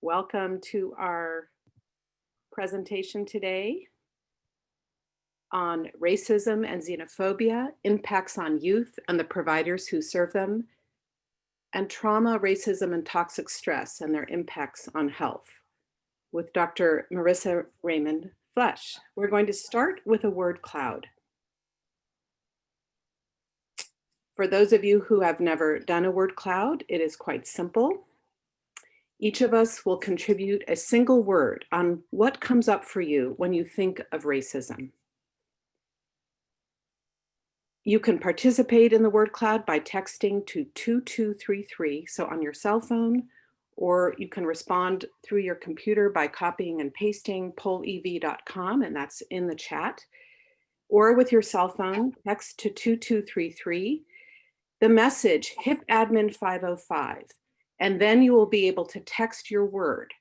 Welcome to our presentation today on racism and xenophobia, impacts on youth and the providers who serve them, and trauma, racism, and toxic stress and their impacts on health with Dr. Marissa Raymond Flesch. We're going to start with a word cloud. For those of you who have never done a word cloud, it is quite simple. Each of us will contribute a single word on what comes up for you when you think of racism. You can participate in the word cloud by texting to 2233, so on your cell phone, or you can respond through your computer by copying and pasting pollev.com, and that's in the chat, or with your cell phone, text to 2233, the message HIPADMIN 505, and then you will be able to text your word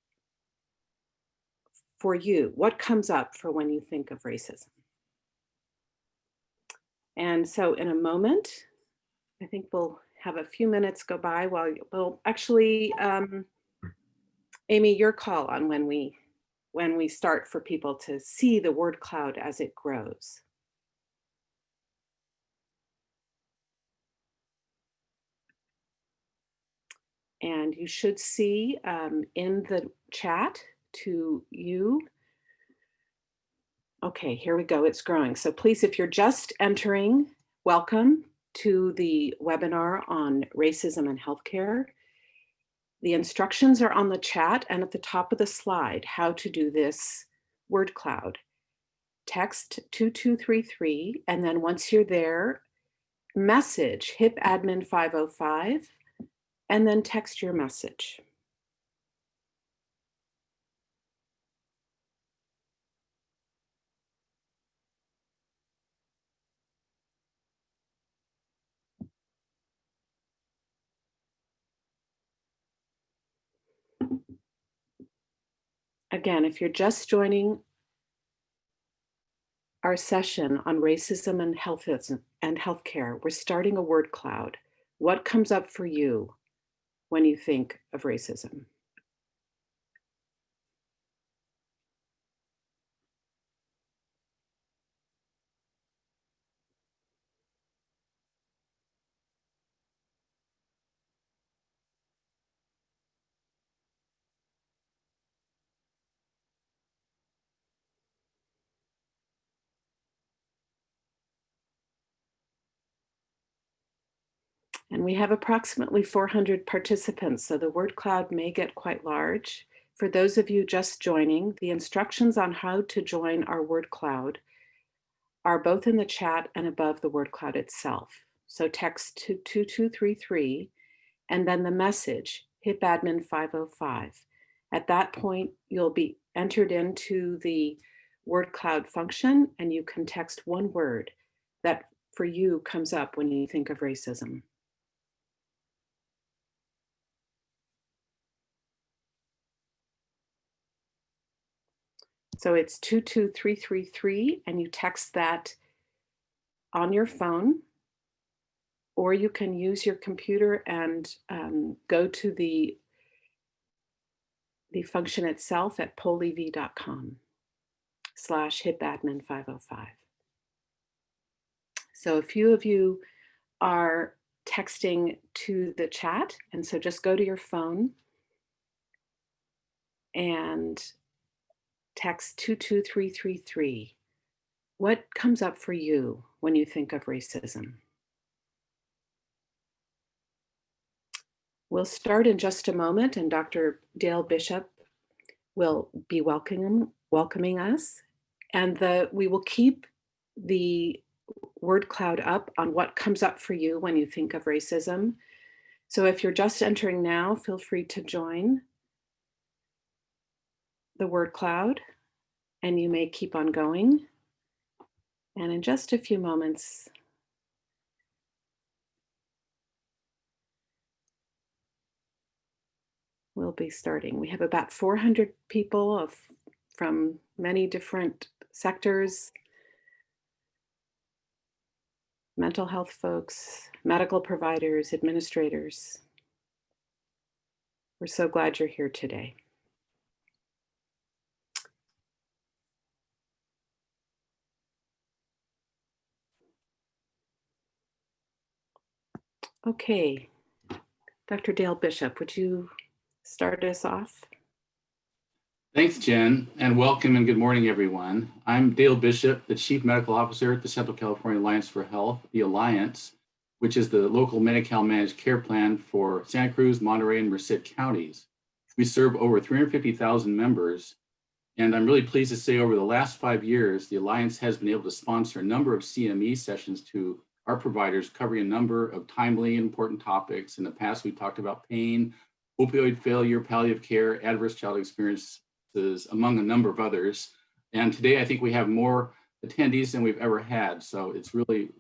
for you. What comes up for when you think of racism? And so in a moment, I think we'll have a few minutes go by while we'll actually, Amy, your call on when we start for people to see the word cloud as it grows. And you should see in the chat to you. Okay, here we go, it's growing. So please, if you're just entering, welcome to the webinar on racism and healthcare. The instructions are on the chat and at the top of the slide, how to do this word cloud. Text 2233, and then once you're there, message HIPADMIN 505, and then text your message. Again, if you're just joining our session on racism and healthcare, we're starting a word cloud. What comes up for you when you think of racism? And we have approximately 400 participants, so the word cloud may get quite large. For those of you just joining, the instructions on how to join our word cloud are both in the chat and above the word cloud itself. So text to 2233 and then the message HIPADMIN 505. At that point, you'll be entered into the word cloud function and you can text one word that for you comes up when you think of racism. So it's 22333 and you text that on your phone, or you can use your computer and go to the function itself at pollev.com/HIPADMIN 505. So a few of you are texting to the chat, and so just go to your phone and text 22333. What comes up for you when you think of racism? We'll start in just a moment, and Dr. Dale Bishop will be welcoming us, and we will keep the word cloud up on what comes up for you when you think of racism. So if you're just entering now, feel free to join the word cloud, and you may keep on going. And in just a few moments, we'll be starting. We have about 400 people from many different sectors, mental health folks, medical providers, administrators. We're so glad you're here today. Okay, Dr. Dale Bishop, would you start us off? Thanks, Jen, and welcome and good morning, everyone. I'm Dale Bishop, the Chief Medical Officer at the Central California Alliance for Health, the Alliance, which is the local Medi-Cal managed care plan for Santa Cruz, Monterey, and Merced counties. We serve over 350,000 members, and I'm really pleased to say over the last 5 years, the Alliance has been able to sponsor a number of CME sessions to our providers covering a number of timely and important topics. In the past, we talked about pain, opioid failure, palliative care, adverse child experiences, among a number of others. And today, I think we have more attendees than we've ever had. So it's really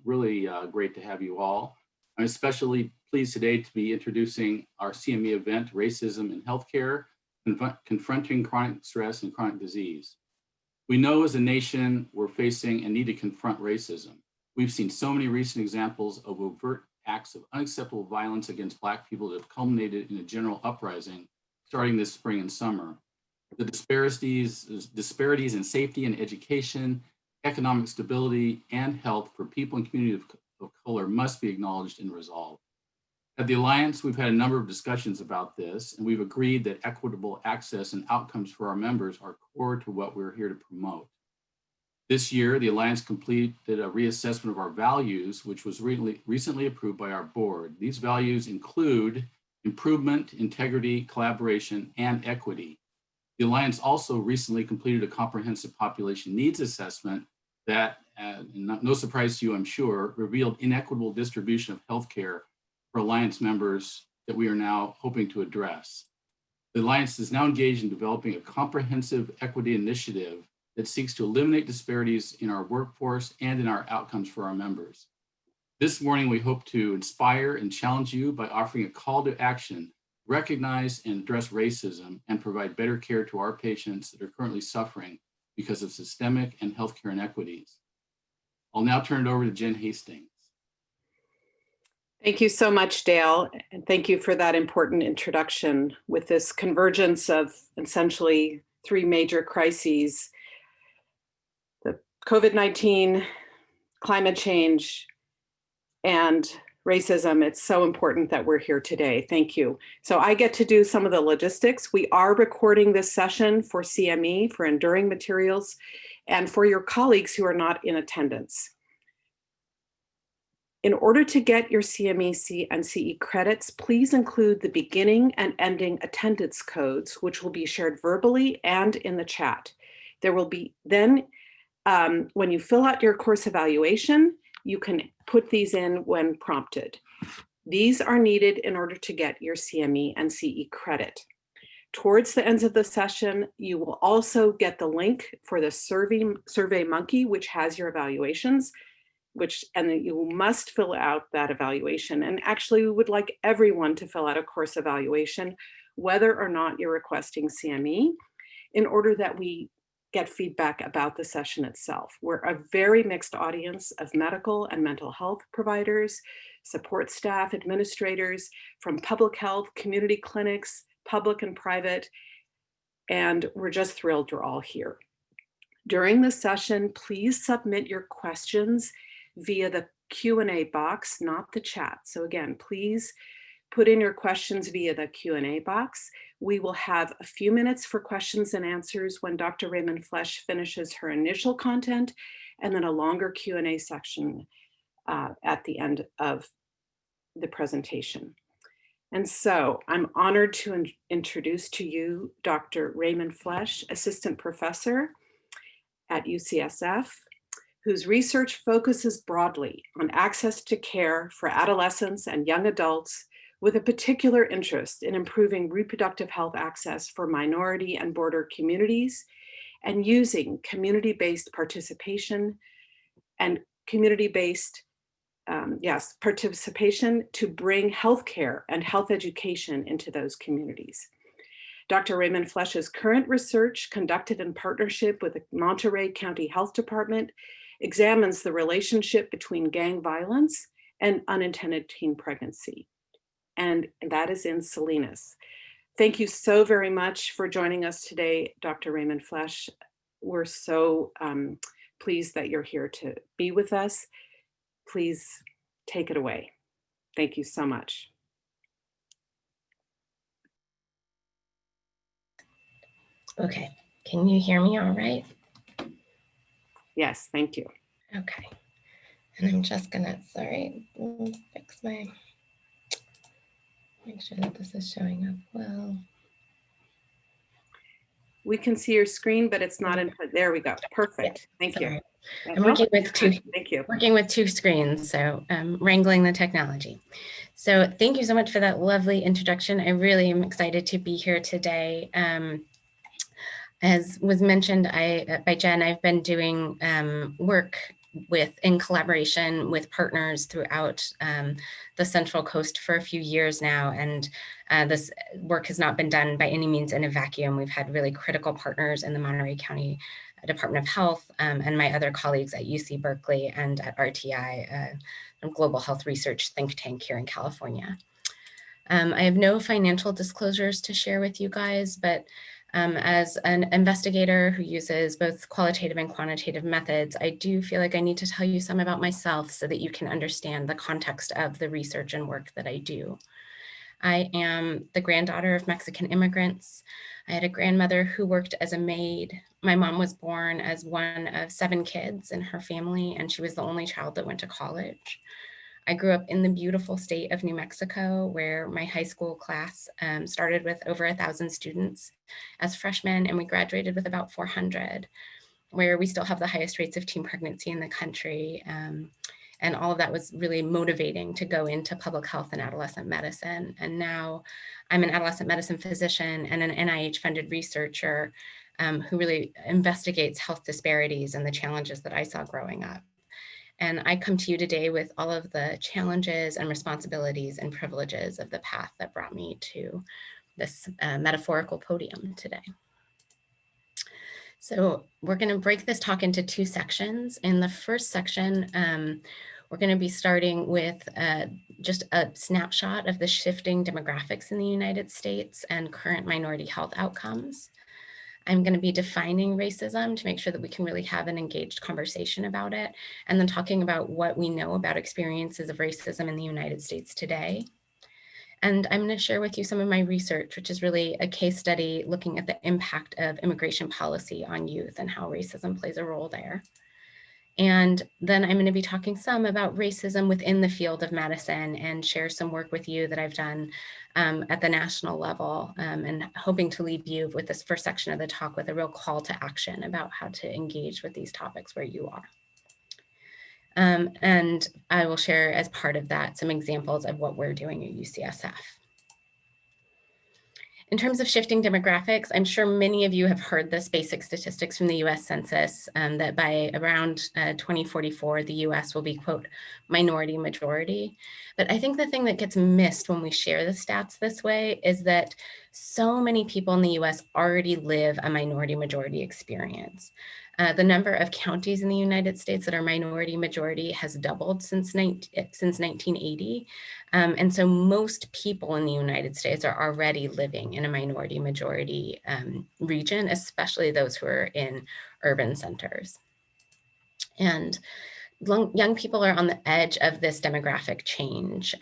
great to have you all. I'm especially pleased today to be introducing our CME event, Racism in Healthcare, Confronting Chronic Stress and Chronic Disease. We know as a nation, we're facing and need to confront racism. We've seen so many recent examples of overt acts of unacceptable violence against Black people that have culminated in a general uprising starting this spring and summer. The disparities in safety and education, economic stability, and health for people and communities of color must be acknowledged and resolved. At the Alliance, we've had a number of discussions about this, and we've agreed that equitable access and outcomes for our members are core to what we're here to promote. This year, the Alliance completed a reassessment of our values, which was recently approved by our board. These values include improvement, integrity, collaboration, and equity. The Alliance also recently completed a comprehensive population needs assessment that, no surprise to you, I'm sure, revealed inequitable distribution of healthcare for Alliance members that we are now hoping to address. The Alliance is now engaged in developing a comprehensive equity initiative that seeks to eliminate disparities in our workforce and in our outcomes for our members. This morning, we hope to inspire and challenge you by offering a call to action, recognize and address racism, and provide better care to our patients that are currently suffering because of systemic and healthcare inequities. I'll now turn it over to Jen Hastings. Thank you so much, Dale, and thank you for that important introduction. With this convergence of essentially three major crises, the COVID-19, climate change, and racism, it's so important that we're here today. Thank you. So I get to do some of the logistics. We are recording this session for CME, for Enduring Materials, and for your colleagues who are not in attendance. In order to get your CME and CE credits, please include the beginning and ending attendance codes, which will be shared verbally and in the chat. There will be then, when you fill out your course evaluation, you can put these in when prompted. These are needed in order to get your CME and CE credit. Towards the ends of the session, you will also get the link for the Survey Monkey, which has your evaluations, and you must fill out that evaluation. And actually, we would like everyone to fill out a course evaluation, whether or not you're requesting CME, in order that we get feedback about the session itself. We're a very mixed audience of medical and mental health providers, support staff, administrators from public health, community clinics, public and private, and we're just thrilled you're all here. During the session, please submit your questions via the Q&A box, not the chat. So again, please put in your questions via the Q&A box. We will have a few minutes for questions and answers when Dr. Raymond Flesch finishes her initial content, and then a longer Q&A section at the end of the presentation. And so I'm honored to introduce to you Dr. Raymond Flesch, Assistant Professor at UCSF, whose research focuses broadly on access to care for adolescents and young adults, with a particular interest in improving reproductive health access for minority and border communities, and using community-based participation and community-based participation to bring healthcare and health education into those communities. Dr. Raymond Flesch's current research, conducted in partnership with the Monterey County Health Department, examines the relationship between gang violence and unintended teen pregnancy. And that is in Salinas. Thank you so very much for joining us today, Dr. Raymond Flesch. We're so pleased that you're here to be with us. Please take it away. Thank you so much. Okay, can you hear me all right? Yes, thank you. Okay, and I'm just gonna, sorry, fix make sure that this is showing up well. We can see your screen, but it's not input. There we go. Perfect. Thank you. I'm working with two. Thank you. Working with two screens, so wrangling the technology. So thank you so much for that lovely introduction. I really am excited to be here today. As was mentioned by Jen, I've been doing work in collaboration with partners throughout the Central Coast for a few years now, and this work has not been done by any means in a vacuum. We've had really critical partners in the Monterey County Department of Health and my other colleagues at UC Berkeley and at RTI, a global health research think tank here in California. I have no financial disclosures to share with you guys, but as an investigator who uses both qualitative and quantitative methods, I do feel like I need to tell you some about myself so that you can understand the context of the research and work that I do. I am the granddaughter of Mexican immigrants. I had a grandmother who worked as a maid. My mom was born as one of 7 kids in her family, and she was the only child that went to college. I grew up in the beautiful state of New Mexico, where my high school class started with over 1,000 students as freshmen, and we graduated with about 400, where we still have the highest rates of teen pregnancy in the country. And all of that was really motivating to go into public health and adolescent medicine. And now I'm an adolescent medicine physician and an NIH-funded researcher who really investigates health disparities and the challenges that I saw growing up. And I come to you today with all of the challenges and responsibilities and privileges of the path that brought me to this metaphorical podium today. So we're going to break this talk into 2 sections. In the first section, we're going to be starting with just a snapshot of the shifting demographics in the United States and current minority health outcomes. I'm going to be defining racism to make sure that we can really have an engaged conversation about it, and then talking about what we know about experiences of racism in the United States today. And I'm going to share with you some of my research, which is really a case study looking at the impact of immigration policy on youth and how racism plays a role there. And then I'm going to be talking some about racism within the field of medicine and share some work with you that I've done at the national level, and hoping to leave you with this first section of the talk with a real call to action about how to engage with these topics where you are. And I will share as part of that some examples of what we're doing at UCSF. In terms of shifting demographics, I'm sure many of you have heard this basic statistics from the US Census that by around 2044, the US will be, quote, minority majority. But I think the thing that gets missed when we share the stats this way is that so many people in the US already live a minority majority experience. The number of counties in the United States that are minority majority has doubled since 1980. And so most people in the United States are already living in a minority majority region, especially those who are in urban centers. And young people are on the edge of this demographic change.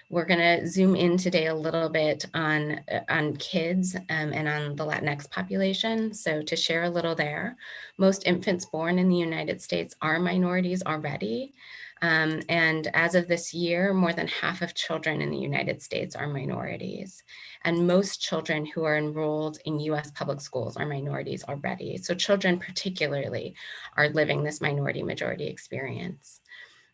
We're going to zoom in today a little bit on kids and on the Latinx population. So to share a little there, most infants born in the United States are minorities already. And as of this year, more than half of children in the United States are minorities. And most children who are enrolled in US public schools are minorities already. So children particularly are living this minority majority experience.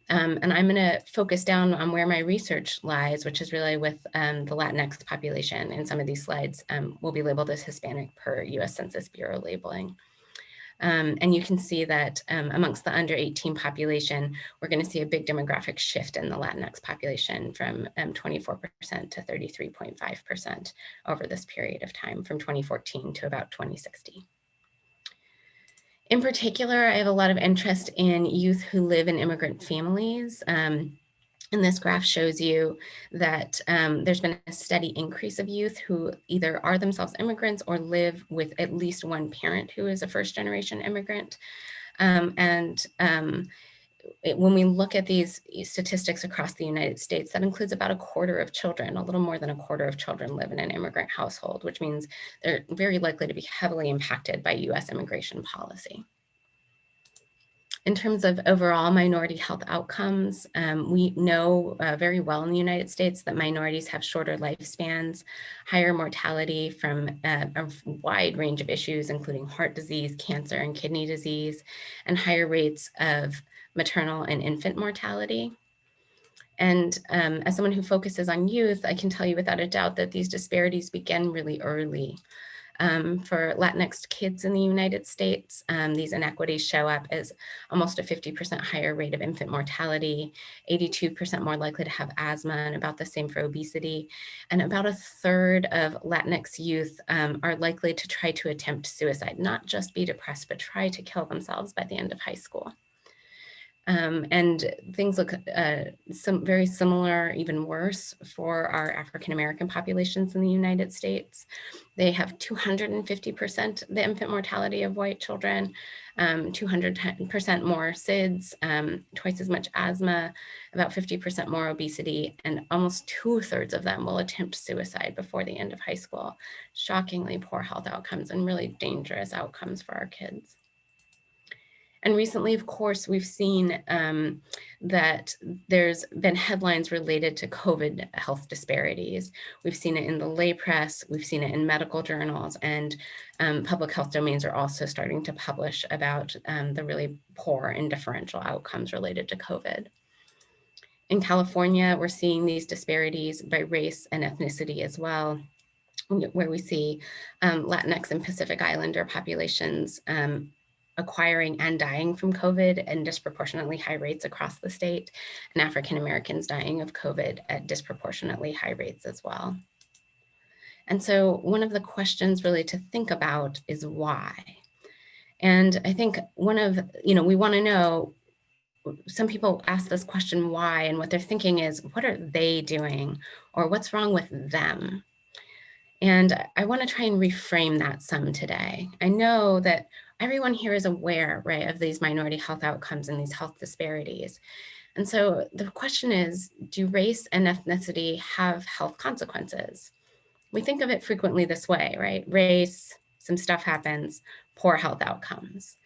And I'm gonna focus down on where my research lies, which is really with the Latinx population. And some of these slides will be labeled as Hispanic per US Census Bureau labeling. And you can see that amongst the under 18 population, we're going to see a big demographic shift in the Latinx population from 24% to 33.5% over this period of time, from 2014 to about 2060. In particular, I have a lot of interest in youth who live in immigrant families. And this graph shows you that there's been a steady increase of youth who either are themselves immigrants or live with at least one parent who is a first-generation immigrant. when we look at these statistics across the United States, that includes about a quarter of children, a little more than a quarter of children live in an immigrant household, which means they're very likely to be heavily impacted by US immigration policy. In terms of overall minority health outcomes, we know very well in the United States that minorities have shorter lifespans, higher mortality from a wide range of issues, including heart disease, cancer, and kidney disease, and higher rates of maternal and infant mortality. And as someone who focuses on youth, I can tell you without a doubt that these disparities begin really early. For Latinx kids in the United States, these inequities show up as almost a 50% higher rate of infant mortality, 82% more likely to have asthma, and about the same for obesity. And about a third of Latinx youth are likely to try to attempt suicide, not just be depressed, but try to kill themselves by the end of high school. And things look very similar, even worse, for our African-American populations in the United States. They have 250% the infant mortality of white children, 210% more SIDS, twice as much asthma, about 50% more obesity, and almost 2/3 of them will attempt suicide before the end of high school. Shockingly poor health outcomes and really dangerous outcomes for our kids. And recently, of course, we've seen that there's been headlines related to COVID health disparities. We've seen it in the lay press, we've seen it in medical journals, and public health domains are also starting to publish about the really poor and differential outcomes related to COVID. In California, we're seeing these disparities by race and ethnicity as well, where we see Latinx and Pacific Islander populations acquiring and dying from COVID at disproportionately high rates across the state, and African Americans dying of COVID at disproportionately high rates as well. And so one of the questions really to think about is why. And I think we want to know, some people ask this question why, and what they're thinking is, what are they doing, or what's wrong with them? And I want to try and reframe that some today. I know that everyone here is aware, right, of these minority health outcomes and these health disparities. And so the question is, do race and ethnicity have health consequences? We think of it frequently this way, right? Race, some stuff happens, poor health outcomes.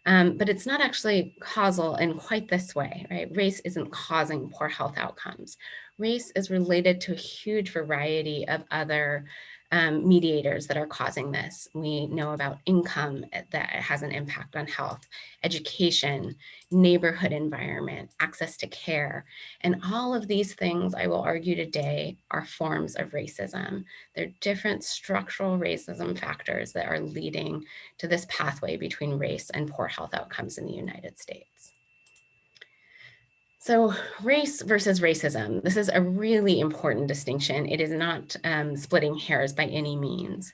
But it's not actually causal in quite this way, right? Race isn't causing poor health outcomes. Race is related to a huge variety of other mediators that are causing this. We know about income that has an impact on health, education, neighborhood environment, access to care. And all of these things, I will argue today, are forms of racism. They're different structural racism factors that are leading to this pathway between race and poor health outcomes in the United States. So race versus racism, this is a really important distinction. It is not splitting hairs by any means.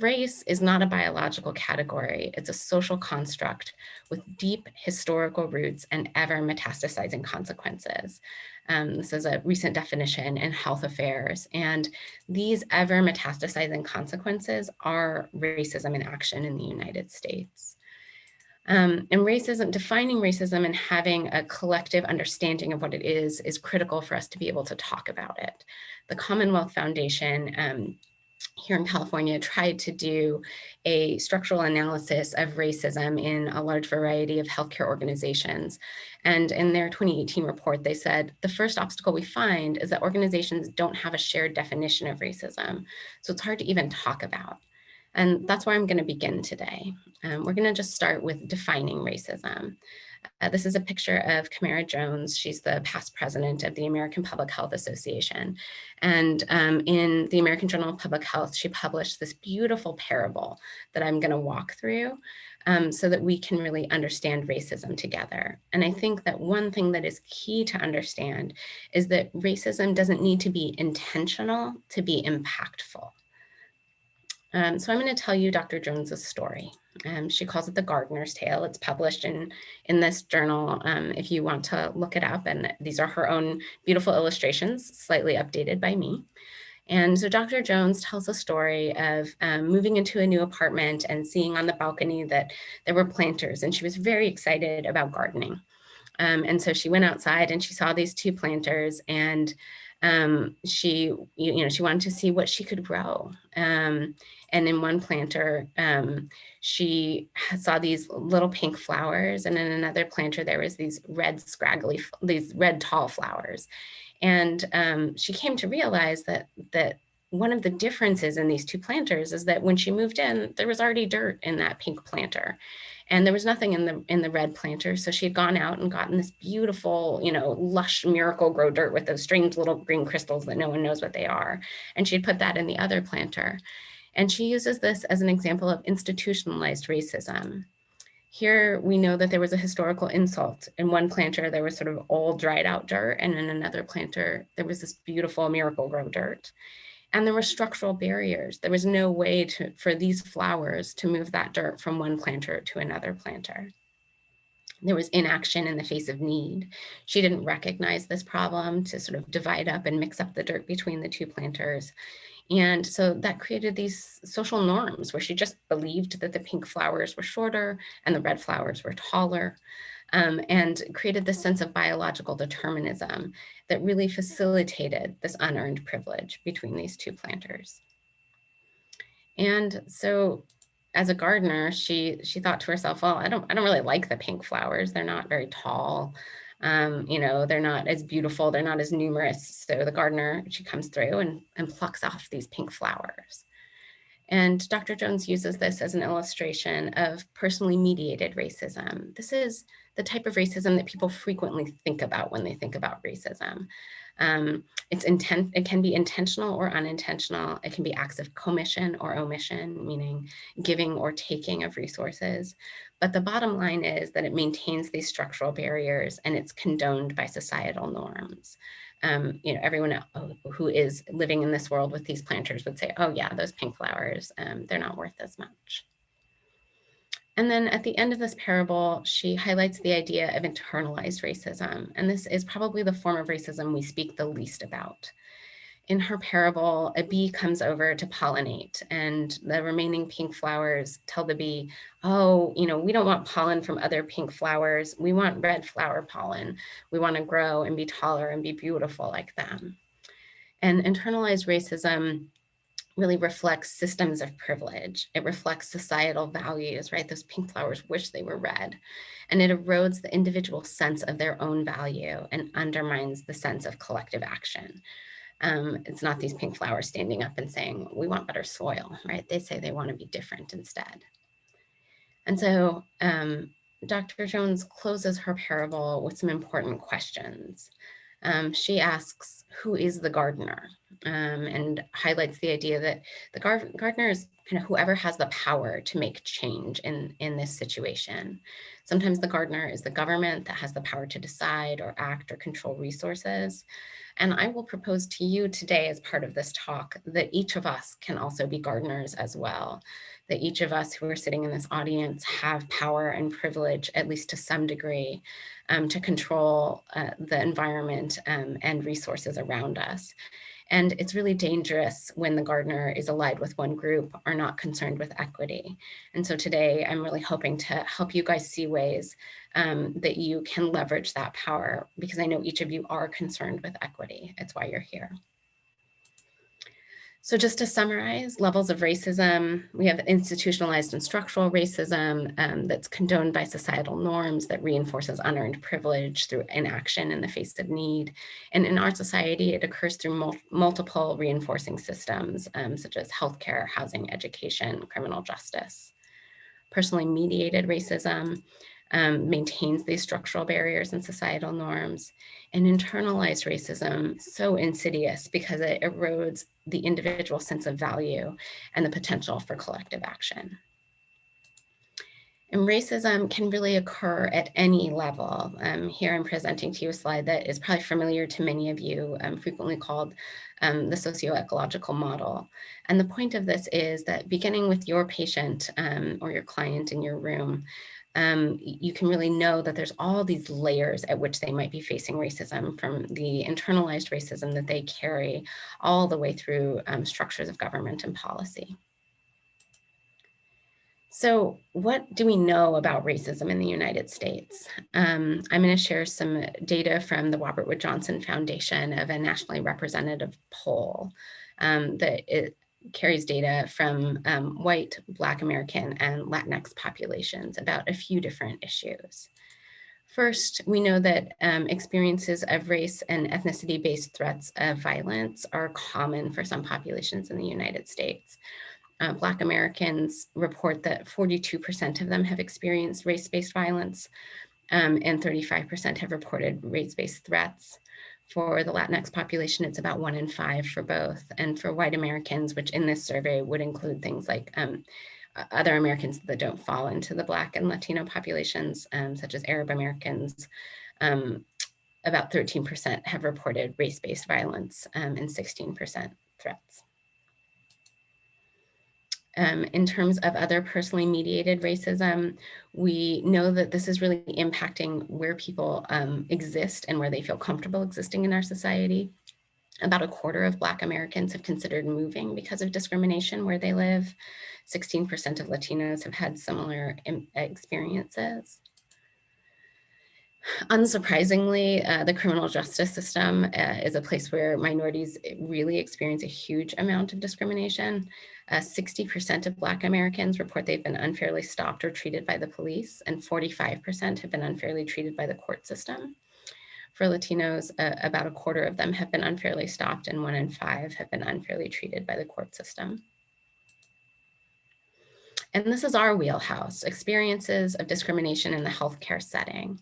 Race is not a biological category. It's a social construct with deep historical roots and ever metastasizing consequences. This is a recent definition in Health Affairs. And these ever metastasizing consequences are racism in action in the United States. And racism, defining racism and having a collective understanding of what it is critical for us to be able to talk about it. The Commonwealth Foundation here in California tried to do a structural analysis of racism in a large variety of healthcare organizations. And in their 2018 report, they said, the first obstacle we find is that organizations don't have a shared definition of racism. So it's hard to even talk about. And that's where I'm going to begin today. We're going to just start with defining racism. This is a picture of Camara Jones. She's the past president of the American Public Health Association. And in the American Journal of Public Health, she published this beautiful parable that I'm going to walk through so that we can really understand racism together. And I think that one thing that is key to understand is that racism doesn't need to be intentional to be impactful. So I'm going to tell you Dr. Jones's story. She calls it the Gardener's Tale. It's published in this journal if you want to look it up. And these are her own beautiful illustrations, slightly updated by me. And so Dr. Jones tells a story of moving into a new apartment and seeing on the balcony that there were planters, and she was very excited about gardening. And so she went outside and she saw these 2 planters, and she wanted to see what she could grow. And in one planter, she saw these little pink flowers, and in another planter, there was these red tall flowers. And she came to realize that one of the differences in these 2 planters is that when she moved in, there was already dirt in that pink planter. And there was nothing in the red planter. So she had gone out and gotten this beautiful, lush Miracle Grow dirt with those strange little green crystals that no one knows what they are. And she'd put that in the other planter. And she uses this as an example of institutionalized racism. Here we know that there was a historical insult. In one planter, there was sort of old dried out dirt. And in another planter, there was this beautiful Miracle Grow dirt. And there were structural barriers. There was no way for these flowers to move that dirt from one planter to another planter. There was inaction in the face of need. She didn't recognize this problem to sort of divide up and mix up the dirt between the 2 planters. And so that created these social norms where she just believed that the pink flowers were shorter and the red flowers were taller. And created this sense of biological determinism that really facilitated this unearned privilege between these 2 planters. And so as a gardener, she thought to herself, well, I don't really like the pink flowers. They're not very tall. They're not as beautiful. They're not as numerous. So the gardener, she comes through and plucks off these pink flowers. And Dr. Jones uses this as an illustration of personally mediated racism. This is the type of racism that people frequently think about when they think about racism. It can be intentional or unintentional. It can be acts of commission or omission, meaning giving or taking of resources. But the bottom line is that it maintains these structural barriers and it's condoned by societal norms. Everyone who is living in this world with these planters would say, oh yeah, those pink flowers, they're not worth as much. And then at the end of this parable, she highlights the idea of internalized racism. And this is probably the form of racism we speak the least about. In her parable, a bee comes over to pollinate, and the remaining pink flowers tell the bee, oh, we don't want pollen from other pink flowers. We want red flower pollen. We want to grow and be taller and be beautiful like them. And internalized racism really reflects systems of privilege. It reflects societal values, right? Those pink flowers wish they were red. And it erodes the individual sense of their own value and undermines the sense of collective action. It's not these pink flowers standing up and saying, we want better soil, right? They say they want to be different instead. And so Dr. Jones closes her parable with some important questions. She asks, who is the gardener? And highlights the idea that the gardener is kind of whoever has the power to make change in this situation. Sometimes the gardener is the government that has the power to decide or act or control resources. And I will propose to you today as part of this talk that each of us can also be gardeners as well, that each of us who are sitting in this audience have power and privilege, at least to some degree, to control the environment and resources around us. And it's really dangerous when the gardener is allied with one group or not concerned with equity. And so today I'm really hoping to help you guys see ways that you can leverage that power, because I know each of you are concerned with equity. It's why you're here. So just to summarize, levels of racism, we have institutionalized and structural racism that's condoned by societal norms that reinforces unearned privilege through inaction in the face of need. And in our society, it occurs through multiple reinforcing systems, such as healthcare, housing, education, criminal justice. Personally mediated racism maintains these structural barriers and societal norms. And internalized racism, so insidious because it erodes the individual sense of value and the potential for collective action. And racism can really occur at any level. Here I'm presenting to you a slide that is probably familiar to many of you, frequently called the socio-ecological model. And the point of this is that beginning with your patient or your client in your room, you can really know that there's all these layers at which they might be facing racism, from the internalized racism that they carry all the way through structures of government and policy. So what do we know about racism in the United States? I'm going to share some data from the Robert Wood Johnson Foundation of a nationally representative poll that it carries data from white, Black American, and Latinx populations about a few different issues. First, we know that experiences of race and ethnicity-based threats of violence are common for some populations in the United States. Black Americans report that 42% of them have experienced race-based violence, and 35% have reported race-based threats. For the Latinx population, it's about 1 in 5 for both. And for white Americans, which in this survey would include things like other Americans that don't fall into the Black and Latino populations, such as Arab Americans, about 13% have reported race-based violence and 16% threats. In terms of other personally mediated racism, we know that this is really impacting where people exist and where they feel comfortable existing in our society. About a quarter of Black Americans have considered moving because of discrimination where they live. 16% of Latinos have had similar experiences. Unsurprisingly, the criminal justice system is a place where minorities really experience a huge amount of discrimination. 60% of Black Americans report they've been unfairly stopped or treated by the police, and 45% have been unfairly treated by the court system. For Latinos, about a quarter of them have been unfairly stopped, and 1 in 5 have been unfairly treated by the court system. And this is our wheelhouse, experiences of discrimination in the healthcare setting.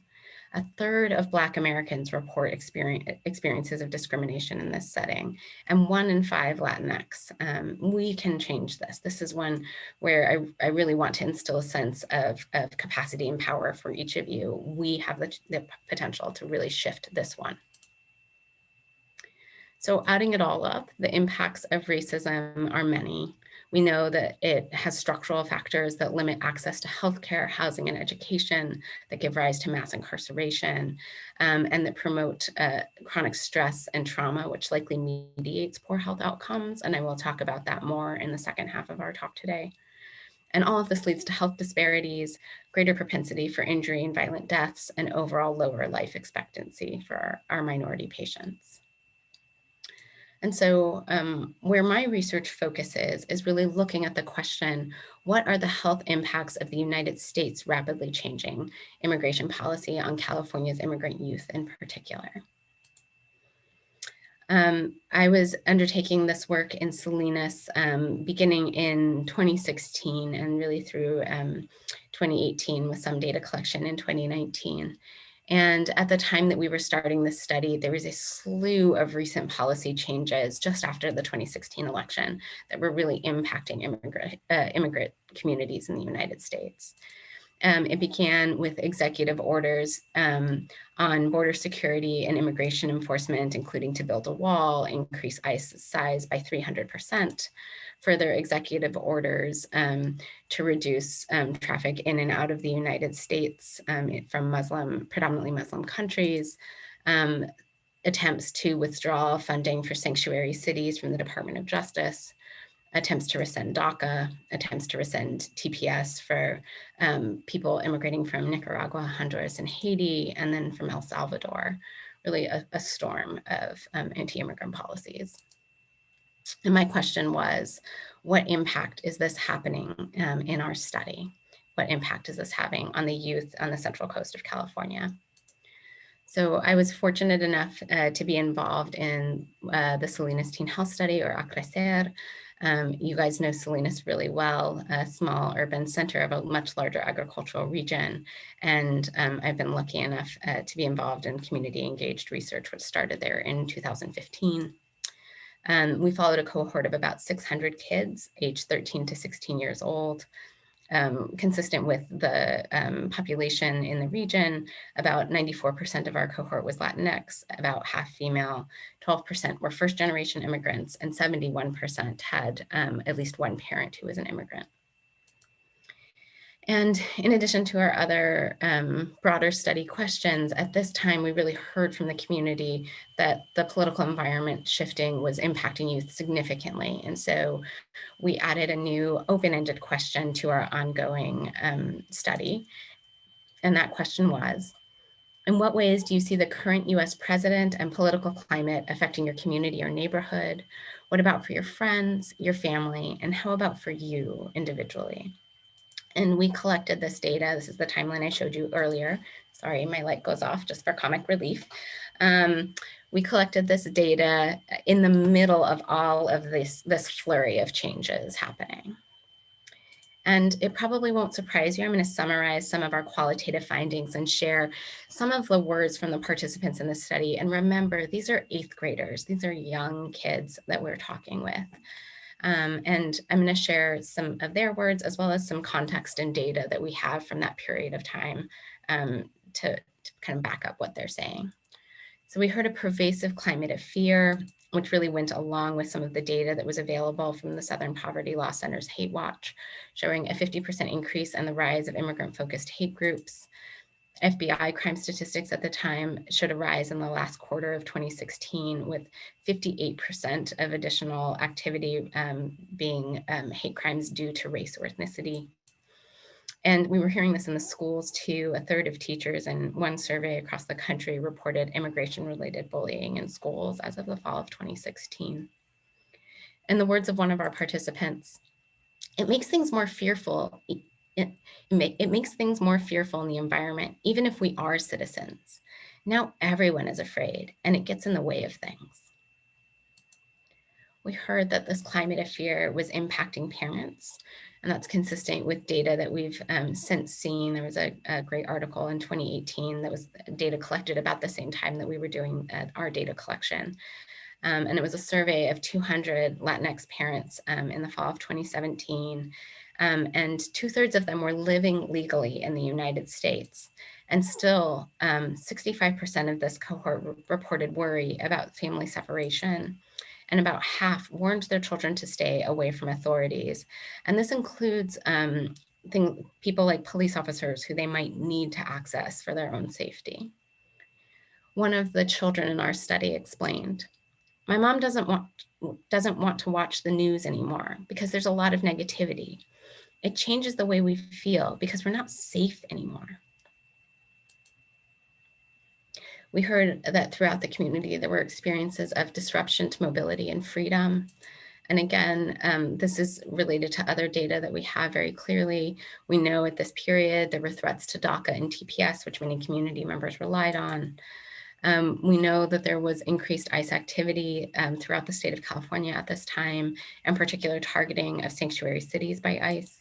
A third of Black Americans report experiences of discrimination in this setting, and 1 in 5 Latinx. We can change this. This is one where I really want to instill a sense of capacity and power for each of you. We have the potential to really shift this one. So adding it all up, the impacts of racism are many. We know that it has structural factors that limit access to healthcare, housing, and education, that give rise to mass incarceration, and that promote chronic stress and trauma, which likely mediates poor health outcomes. And I will talk about that more in the second half of our talk today. And all of this leads to health disparities, greater propensity for injury and violent deaths, and overall lower life expectancy for our minority patients. And so where my research focuses is really looking at the question, what are the health impacts of the United States rapidly changing immigration policy on California's immigrant youth in particular? I was undertaking this work in Salinas beginning in 2016 and really through 2018 with some data collection in 2019. And at the time that we were starting this study, there was a slew of recent policy changes just after the 2016 election that were really impacting immigrant communities in the United States. It began with executive orders on border security and immigration enforcement, including to build a wall, increase ICE size by 300%, further executive orders to reduce traffic in and out of the United States from predominantly Muslim countries, attempts to withdraw funding for sanctuary cities from the Department of Justice, attempts to rescind DACA, attempts to rescind TPS for people immigrating from Nicaragua, Honduras, and Haiti, and then from El Salvador, really a storm of anti-immigrant policies. And my question was, what impact is this happening in our study? What impact is this having on the youth on the Central Coast of California? So I was fortunate enough to be involved in the Salinas Teen Health Study, or A Crecer. You guys know Salinas really well, a small urban center of a much larger agricultural region. And I've been lucky enough to be involved in community engaged research, which started there in 2015. We followed a cohort of about 600 kids, aged 13 to 16 years old. Consistent with the population in the region, about 94% of our cohort was Latinx, about half female, 12% were first generation immigrants, and 71% had at least one parent who was an immigrant. And in addition to our other broader study questions, at this time, we really heard from the community that the political environment shifting was impacting youth significantly. And so we added a new open-ended question to our ongoing study. And that question was, in what ways do you see the current US president and political climate affecting your community or neighborhood? What about for your friends, your family, and how about for you individually? And we collected this data. This is the timeline I showed you earlier. Sorry, my light goes off just for comic relief. We collected this data in the middle of all of this flurry of changes happening. And it probably won't surprise you. I'm going to summarize some of our qualitative findings and share some of the words from the participants in the study. And remember, these are 8th graders. These are young kids that we're talking with. And I'm going to share some of their words as well as some context and data that we have from that period of time to kind of back up what they're saying. So we heard a pervasive climate of fear, which really went along with some of the data that was available from the Southern Poverty Law Center's Hate Watch, showing a 50% increase in the rise of immigrant-focused hate groups. FBI crime statistics at the time showed a rise in the last quarter of 2016, with 58% of additional activity being hate crimes due to race or ethnicity. And we were hearing this in the schools too. A third of teachers in one survey across the country reported immigration-related bullying in schools as of the fall of 2016. In the words of one of our participants, it makes things more fearful. It makes things more fearful in the environment, even if we are citizens. Now everyone is afraid, and it gets in the way of things. We heard that this climate of fear was impacting parents, and that's consistent with data that we've since seen. There was a great article in 2018 that was data collected about the same time that we were doing our data collection. And it was a survey of 200 Latinx parents in the fall of 2017. And 2/3 of them were living legally in the United States. And still 65% of this cohort reported worry about family separation. And about half warned their children to stay away from authorities. And this includes people like police officers who they might need to access for their own safety. One of the children in our study explained, my mom doesn't want to watch the news anymore because there's a lot of negativity. It changes the way we feel because we're not safe anymore. We heard that throughout the community, there were experiences of disruption to mobility and freedom. And again, this is related to other data that we have very clearly. We know at this period, there were threats to DACA and TPS, which many community members relied on. We know that there was increased ICE activity throughout the state of California at this time, and particular targeting of sanctuary cities by ICE.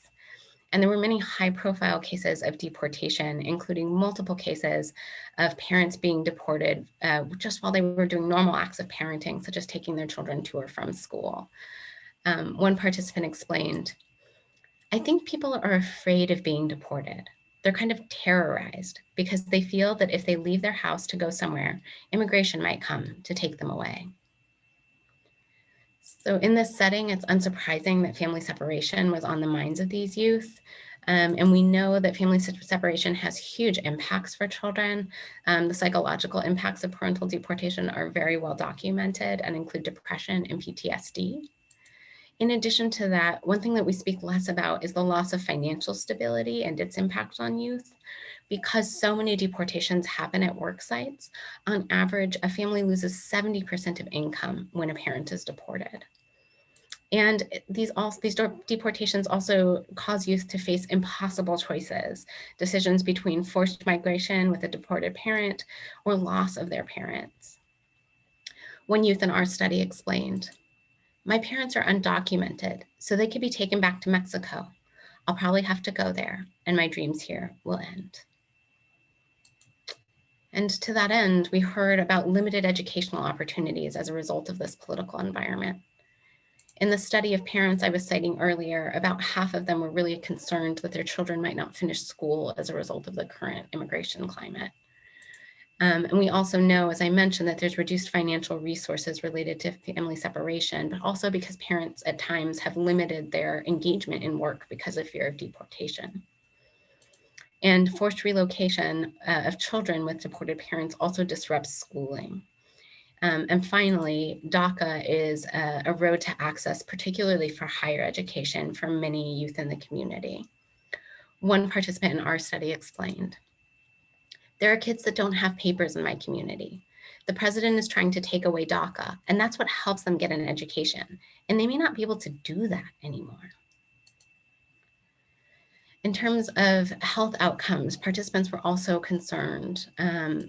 And there were many high-profile cases of deportation, including multiple cases of parents being deported just while they were doing normal acts of parenting, such as taking their children to or from school. One participant explained, I think people are afraid of being deported. They're kind of terrorized because they feel that if they leave their house to go somewhere, immigration might come to take them away. So in this setting, it's unsurprising that family separation was on the minds of these youth. And we know that family separation has huge impacts for children. The psychological impacts of parental deportation are very well documented and include depression and PTSD. In addition to that, one thing that we speak less about is the loss of financial stability and its impact on youth. Because so many deportations happen at work sites, on average, a family loses 70% of income when a parent is deported. And these deportations also cause youth to face impossible choices, decisions between forced migration with a deported parent or loss of their parents. One youth in our study explained, my parents are undocumented, so they could be taken back to Mexico. I'll probably have to go there, and my dreams here will end. And to that end, we heard about limited educational opportunities as a result of this political environment. In the study of parents I was citing earlier, about half of them were really concerned that their children might not finish school as a result of the current immigration climate. And we also know, as I mentioned, that there's reduced financial resources related to family separation, but also because parents at times have limited their engagement in work because of fear of deportation. And forced relocation of children with deported parents also disrupts schooling. And finally, DACA is a road to access, particularly for higher education for many youth in the community. One participant in our study explained, "There are kids that don't have papers in my community. The president is trying to take away DACA, and that's what helps them get an education. And they may not be able to do that anymore." In terms of health outcomes, participants were also concerned.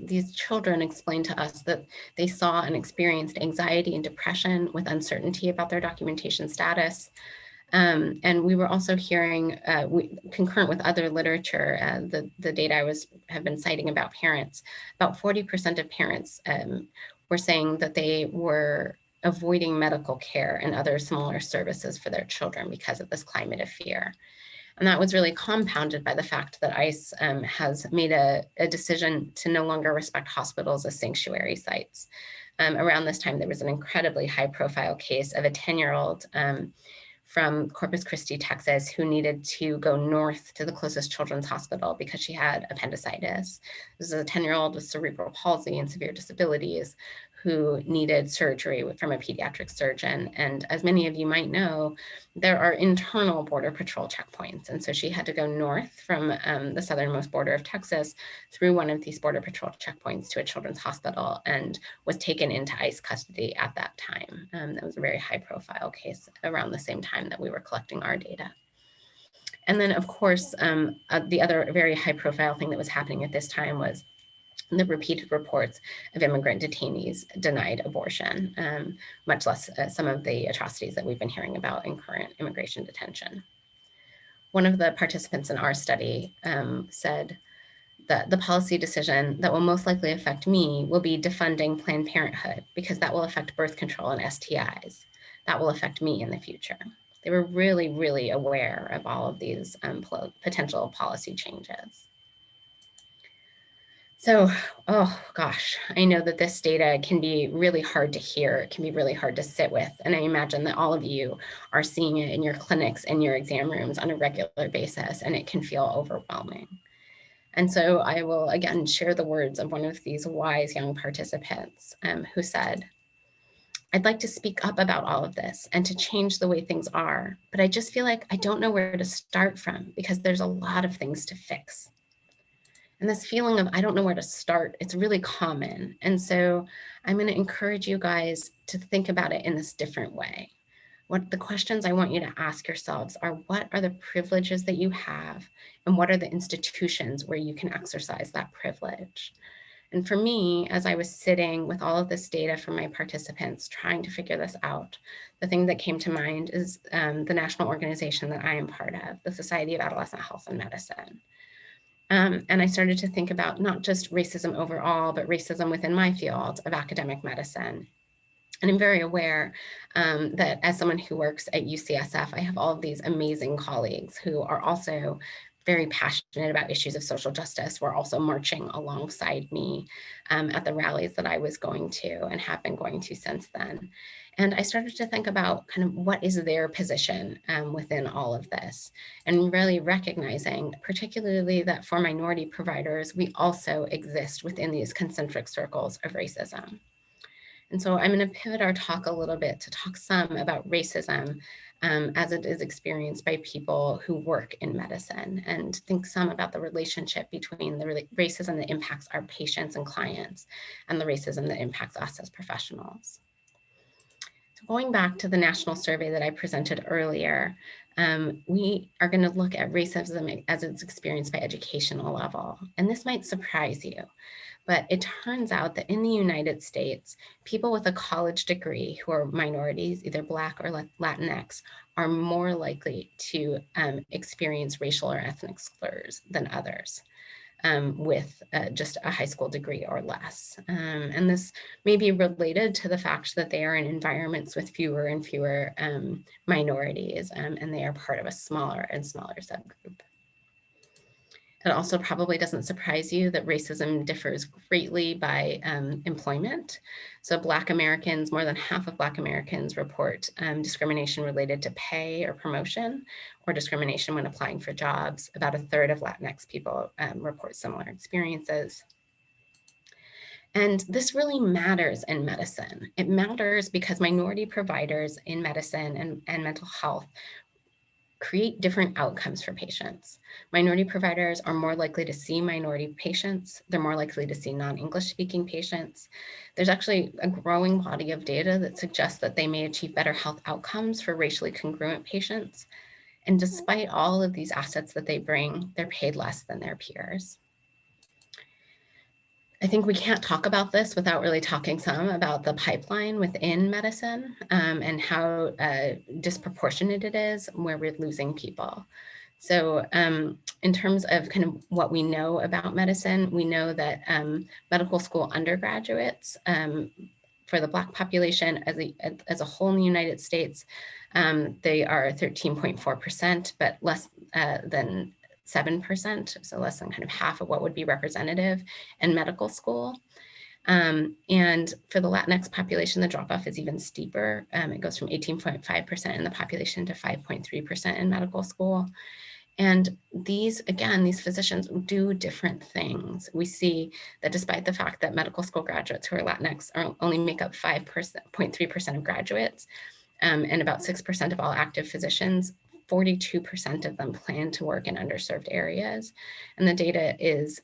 These children explained to us that they saw and experienced anxiety and depression with uncertainty about their documentation status. And we were also hearing, concurrent with other literature, the data I have been citing about parents, about 40% of parents were saying that they were avoiding medical care and other similar services for their children because of this climate of fear. And that was really compounded by the fact that ICE has made a decision to no longer respect hospitals as sanctuary sites. Around this time, there was an incredibly high profile case of a 10-year-old from Corpus Christi, Texas, who needed to go north to the closest children's hospital because she had appendicitis. This is a 10-year-old with cerebral palsy and severe disabilities who needed surgery from a pediatric surgeon. And as many of you might know, there are internal Border Patrol checkpoints. And so she had to go north from the southernmost border of Texas through one of these Border Patrol checkpoints to a children's hospital and was taken into ICE custody at that time. That was a very high profile case around the same time that we were collecting our data. And then of course, the other very high profile thing that was happening at this time was the repeated reports of immigrant detainees denied abortion, much less some of the atrocities that we've been hearing about in current immigration detention. One of the participants in our study said that the policy decision that will most likely affect me will be defunding Planned Parenthood because that will affect birth control and STIs. That will affect me in the future. They were really, really aware of all of these potential policy changes. So, oh gosh, I know that this data can be really hard to hear. It can be really hard to sit with. And I imagine that all of you are seeing it in your clinics and your exam rooms on a regular basis, and it can feel overwhelming. And so I will again share the words of one of these wise young participants who said, "I'd like to speak up about all of this and to change the way things are, but I just feel like I don't know where to start from because there's a lot of things to fix." And this feeling of I don't know where to start, it's really common. And so I'm going to encourage you guys to think about it in this different way. What the questions I want you to ask yourselves are, what are the privileges that you have? And what are the institutions where you can exercise that privilege? And for me, as I was sitting with all of this data from my participants, trying to figure this out, the thing that came to mind is the national organization that I am part of, the Society of Adolescent Health and Medicine. And I started to think about not just racism overall, but racism within my field of academic medicine. And I'm very aware that as someone who works at UCSF, I have all of these amazing colleagues who are also very passionate about issues of social justice, were also marching alongside me at the rallies that I was going to and have been going to since then. And I started to think about kind of what is their position within all of this, and really recognizing particularly that for minority providers, we also exist within these concentric circles of racism. And so I'm going to pivot our talk a little bit to talk some about racism as it is experienced by people who work in medicine, and think some about the relationship between the racism that impacts our patients and clients and the racism that impacts us as professionals. So going back to the national survey that I presented earlier, we are going to look at racism as it's experienced by educational level. And this might surprise you, but it turns out that in the United States, people with a college degree who are minorities, either Black or Latinx, are more likely to experience racial or ethnic slurs than others with just a high school degree or less. And this may be related to the fact that they are in environments with fewer and fewer minorities, and they are part of a smaller and smaller subgroup. It also probably doesn't surprise you that racism differs greatly by employment. So Black Americans, more than half of Black Americans report discrimination related to pay or promotion, or discrimination when applying for jobs. About a third of Latinx people report similar experiences. And this really matters in medicine. It matters because minority providers in medicine and mental health create different outcomes for patients. Minority providers are more likely to see minority patients. They're more likely to see non-English speaking patients. There's actually a growing body of data that suggests that they may achieve better health outcomes for racially congruent patients. And despite all of these assets that they bring, they're paid less than their peers. I think we can't talk about this without really talking some about the pipeline within medicine and how disproportionate it is where we're losing people. So in terms of kind of what we know about medicine, we know that medical school undergraduates for the Black population as a whole in the United States, they are 13.4%, but less than 7%, so less than kind of half of what would be representative in medical school. And for the Latinx population, the drop-off is even steeper. It goes from 18.5% in the population to 5.3% in medical school. And these, again, these physicians do different things. We see that despite the fact that medical school graduates who are Latinx only make up 5.3% of graduates, and about 6% of all active physicians, 42% of them plan to work in underserved areas. And the data is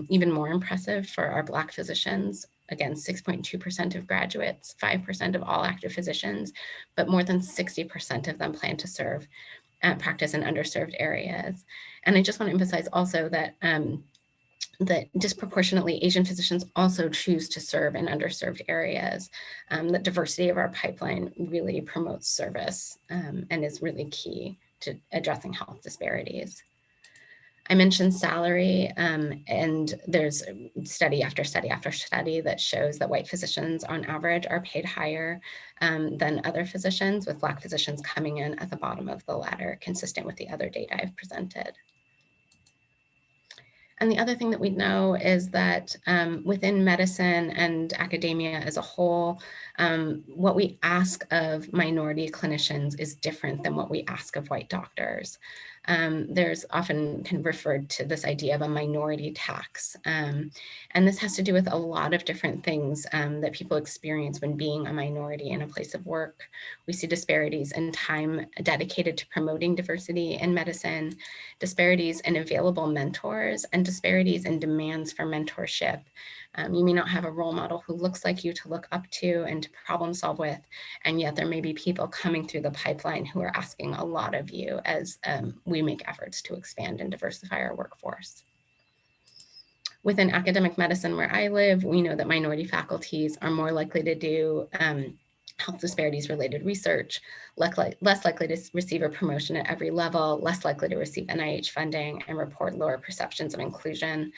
even more impressive for our Black physicians. Again, 6.2% of graduates, 5% of all active physicians, but more than 60% of them plan to serve practice in underserved areas. And I just want to emphasize also that that disproportionately Asian physicians also choose to serve in underserved areas. The diversity of our pipeline really promotes service and is really key to addressing health disparities. I mentioned salary, and there's study after study after study that shows that white physicians on average are paid higher than other physicians, with Black physicians coming in at the bottom of the ladder, consistent with the other data I've presented. And the other thing that we know is that within medicine and academia as a whole, what we ask of minority clinicians is different than what we ask of white doctors. There's often kind of referred to this idea of a minority tax. And this has to do with a lot of different things that people experience when being a minority in a place of work. We see disparities in time dedicated to promoting diversity in medicine, disparities in available mentors, and disparities in demands for mentorship. You may not have a role model who looks like you to look up to and to problem solve with, and yet there may be people coming through the pipeline who are asking a lot of you as we make efforts to expand and diversify our workforce. Within academic medicine where I live, we know that minority faculties are more likely to do health disparities related research, less likely to receive a promotion at every level, less likely to receive NIH funding, and report lower perceptions of inclusion.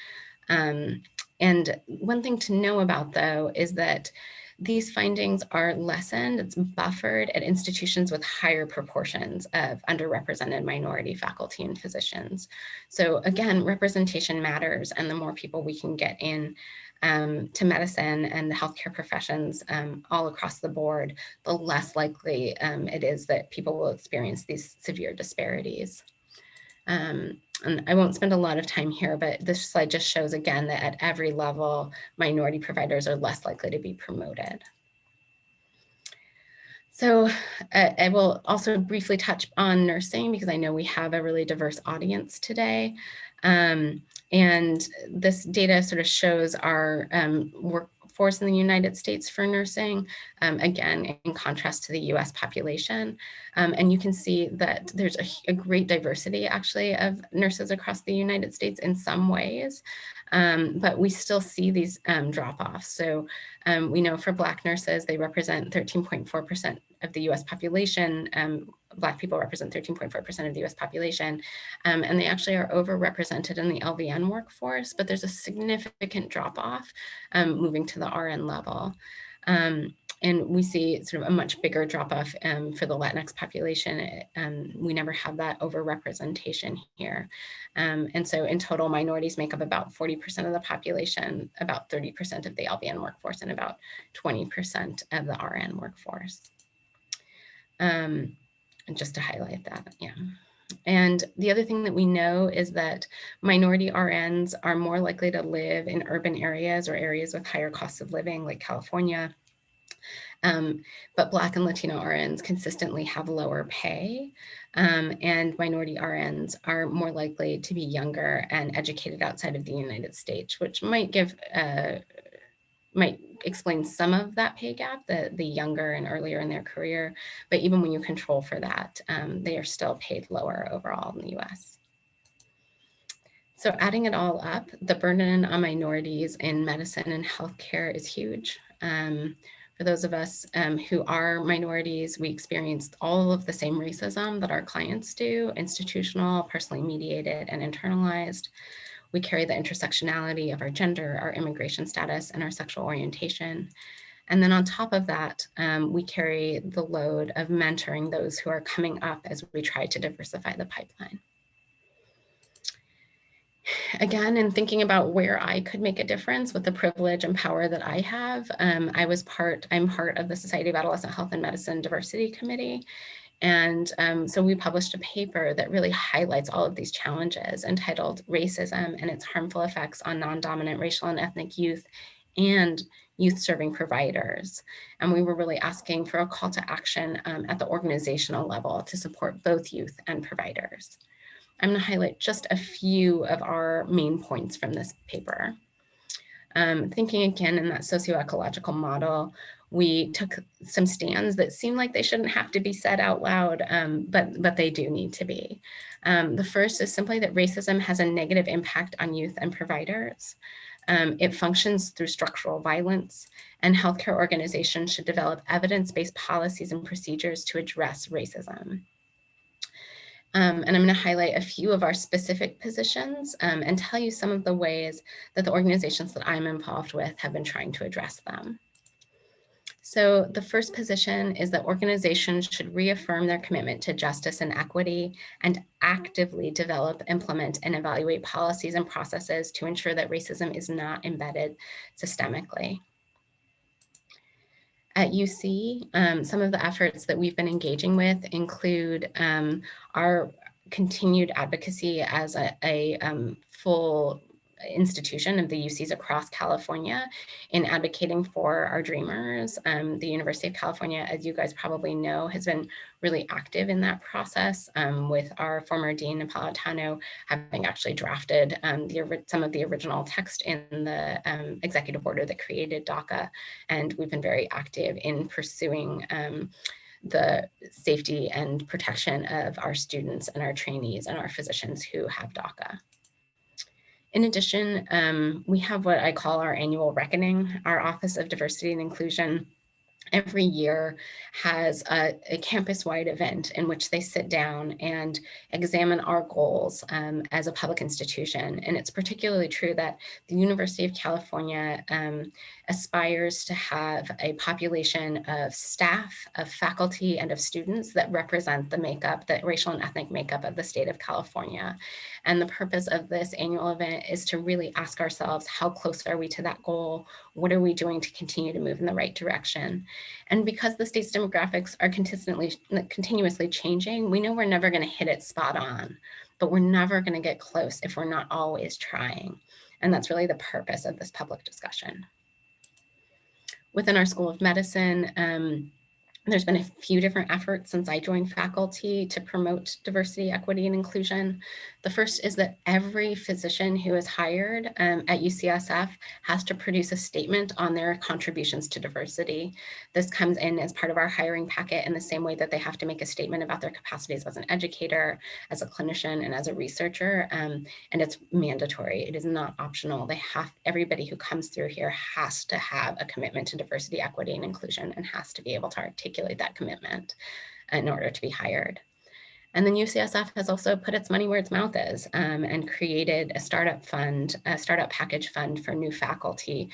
And one thing to know about, though, is that these findings are lessened, it's buffered at institutions with higher proportions of underrepresented minority faculty and physicians. So again, representation matters, and the more people we can get in to medicine and the healthcare professions all across the board, the less likely it is that people will experience these severe disparities. And I won't spend a lot of time here, but this slide just shows again that at every level, minority providers are less likely to be promoted. So I will also briefly touch on nursing because I know we have a really diverse audience today. And this data sort of shows our workforce in the United States for nursing, again, in contrast to the US population. And you can see that there's a great diversity actually of nurses across the United States in some ways, but we still see these drop-offs. So we know for Black nurses, they represent 13.4% of the US population. Black people represent 13.4% of the US population, and they actually are overrepresented in the LVN workforce, but there's a significant drop-off moving to the RN level. And we see sort of a much bigger drop-off for the Latinx population. We never have that overrepresentation here. And so in total, minorities make up about 40% of the population, about 30% of the LVN workforce, and about 20% of the RN workforce. And just to highlight that, yeah. And the other thing that we know is that minority RNs are more likely to live in urban areas or areas with higher costs of living, like California. But Black and Latino RNs consistently have lower pay, and minority RNs are more likely to be younger and educated outside of the United States, which might explain some of that pay gap, the younger and earlier in their career. But even when you control for that, they are still paid lower overall in the US. So adding it all up, the burden on minorities in medicine and healthcare is huge. For those of us who are minorities, we experienced all of the same racism that our clients do: institutional, personally mediated, and internalized. We carry the intersectionality of our gender, our immigration status, and our sexual orientation. And then on top of that, we carry the load of mentoring those who are coming up as we try to diversify the pipeline. Again, in thinking about where I could make a difference with the privilege and power that I have, I'm part of the Society of Adolescent Health and Medicine Diversity Committee. And so we published a paper that really highlights all of these challenges, entitled Racism and Its Harmful Effects on Non-Dominant Racial and Ethnic Youth and Youth Serving Providers. And we were really asking for a call to action at the organizational level to support both youth and providers. I'm going to highlight just a few of our main points from this paper. Thinking again in that socioecological model, we took some stands that seem like they shouldn't have to be said out loud, but they do need to be. The first is simply that racism has a negative impact on youth and providers. It functions through structural violence, and healthcare organizations should develop evidence-based policies and procedures to address racism. And I'm going to highlight a few of our specific positions and tell you some of the ways that the organizations that I'm involved with have been trying to address them. So the first position is that organizations should reaffirm their commitment to justice and equity and actively develop, implement, and evaluate policies and processes to ensure that racism is not embedded systemically. At UC, some of the efforts that we've been engaging with include our continued advocacy as a full institution of the UCs across California in advocating for our dreamers. The University of California, as you guys probably know, has been really active in that process, with our former Dean Napolitano having actually drafted some of the original text in the executive order that created DACA. And we've been very active in pursuing the safety and protection of our students and our trainees and our physicians who have DACA. In addition, we have what I call our annual reckoning. Our Office of Diversity and Inclusion every year has a campus-wide event in which they sit down and examine our goals as a public institution. And it's particularly true that the University of California aspires to have a population of staff, of faculty, and of students that represent the makeup, the racial and ethnic makeup of the state of California. And the purpose of this annual event is to really ask ourselves, how close are we to that goal? What are we doing to continue to move in the right direction? And because the state's demographics are continuously changing, we know we're never going to hit it spot on, but we're never going to get close if we're not always trying. And that's really the purpose of this public discussion. Within our School of Medicine, there's been a few different efforts since I joined faculty to promote diversity, equity, and inclusion. The first is that every physician who is hired at UCSF has to produce a statement on their contributions to diversity. This comes in as part of our hiring packet in the same way that they have to make a statement about their capacities as an educator, as a clinician, and as a researcher. And it's mandatory. It is not optional. Everybody who comes through here has to have a commitment to diversity, equity, and inclusion, and has to be able to articulate that commitment in order to be hired. And then UCSF has also put its money where its mouth is and created a startup fund, a startup package fund for new faculty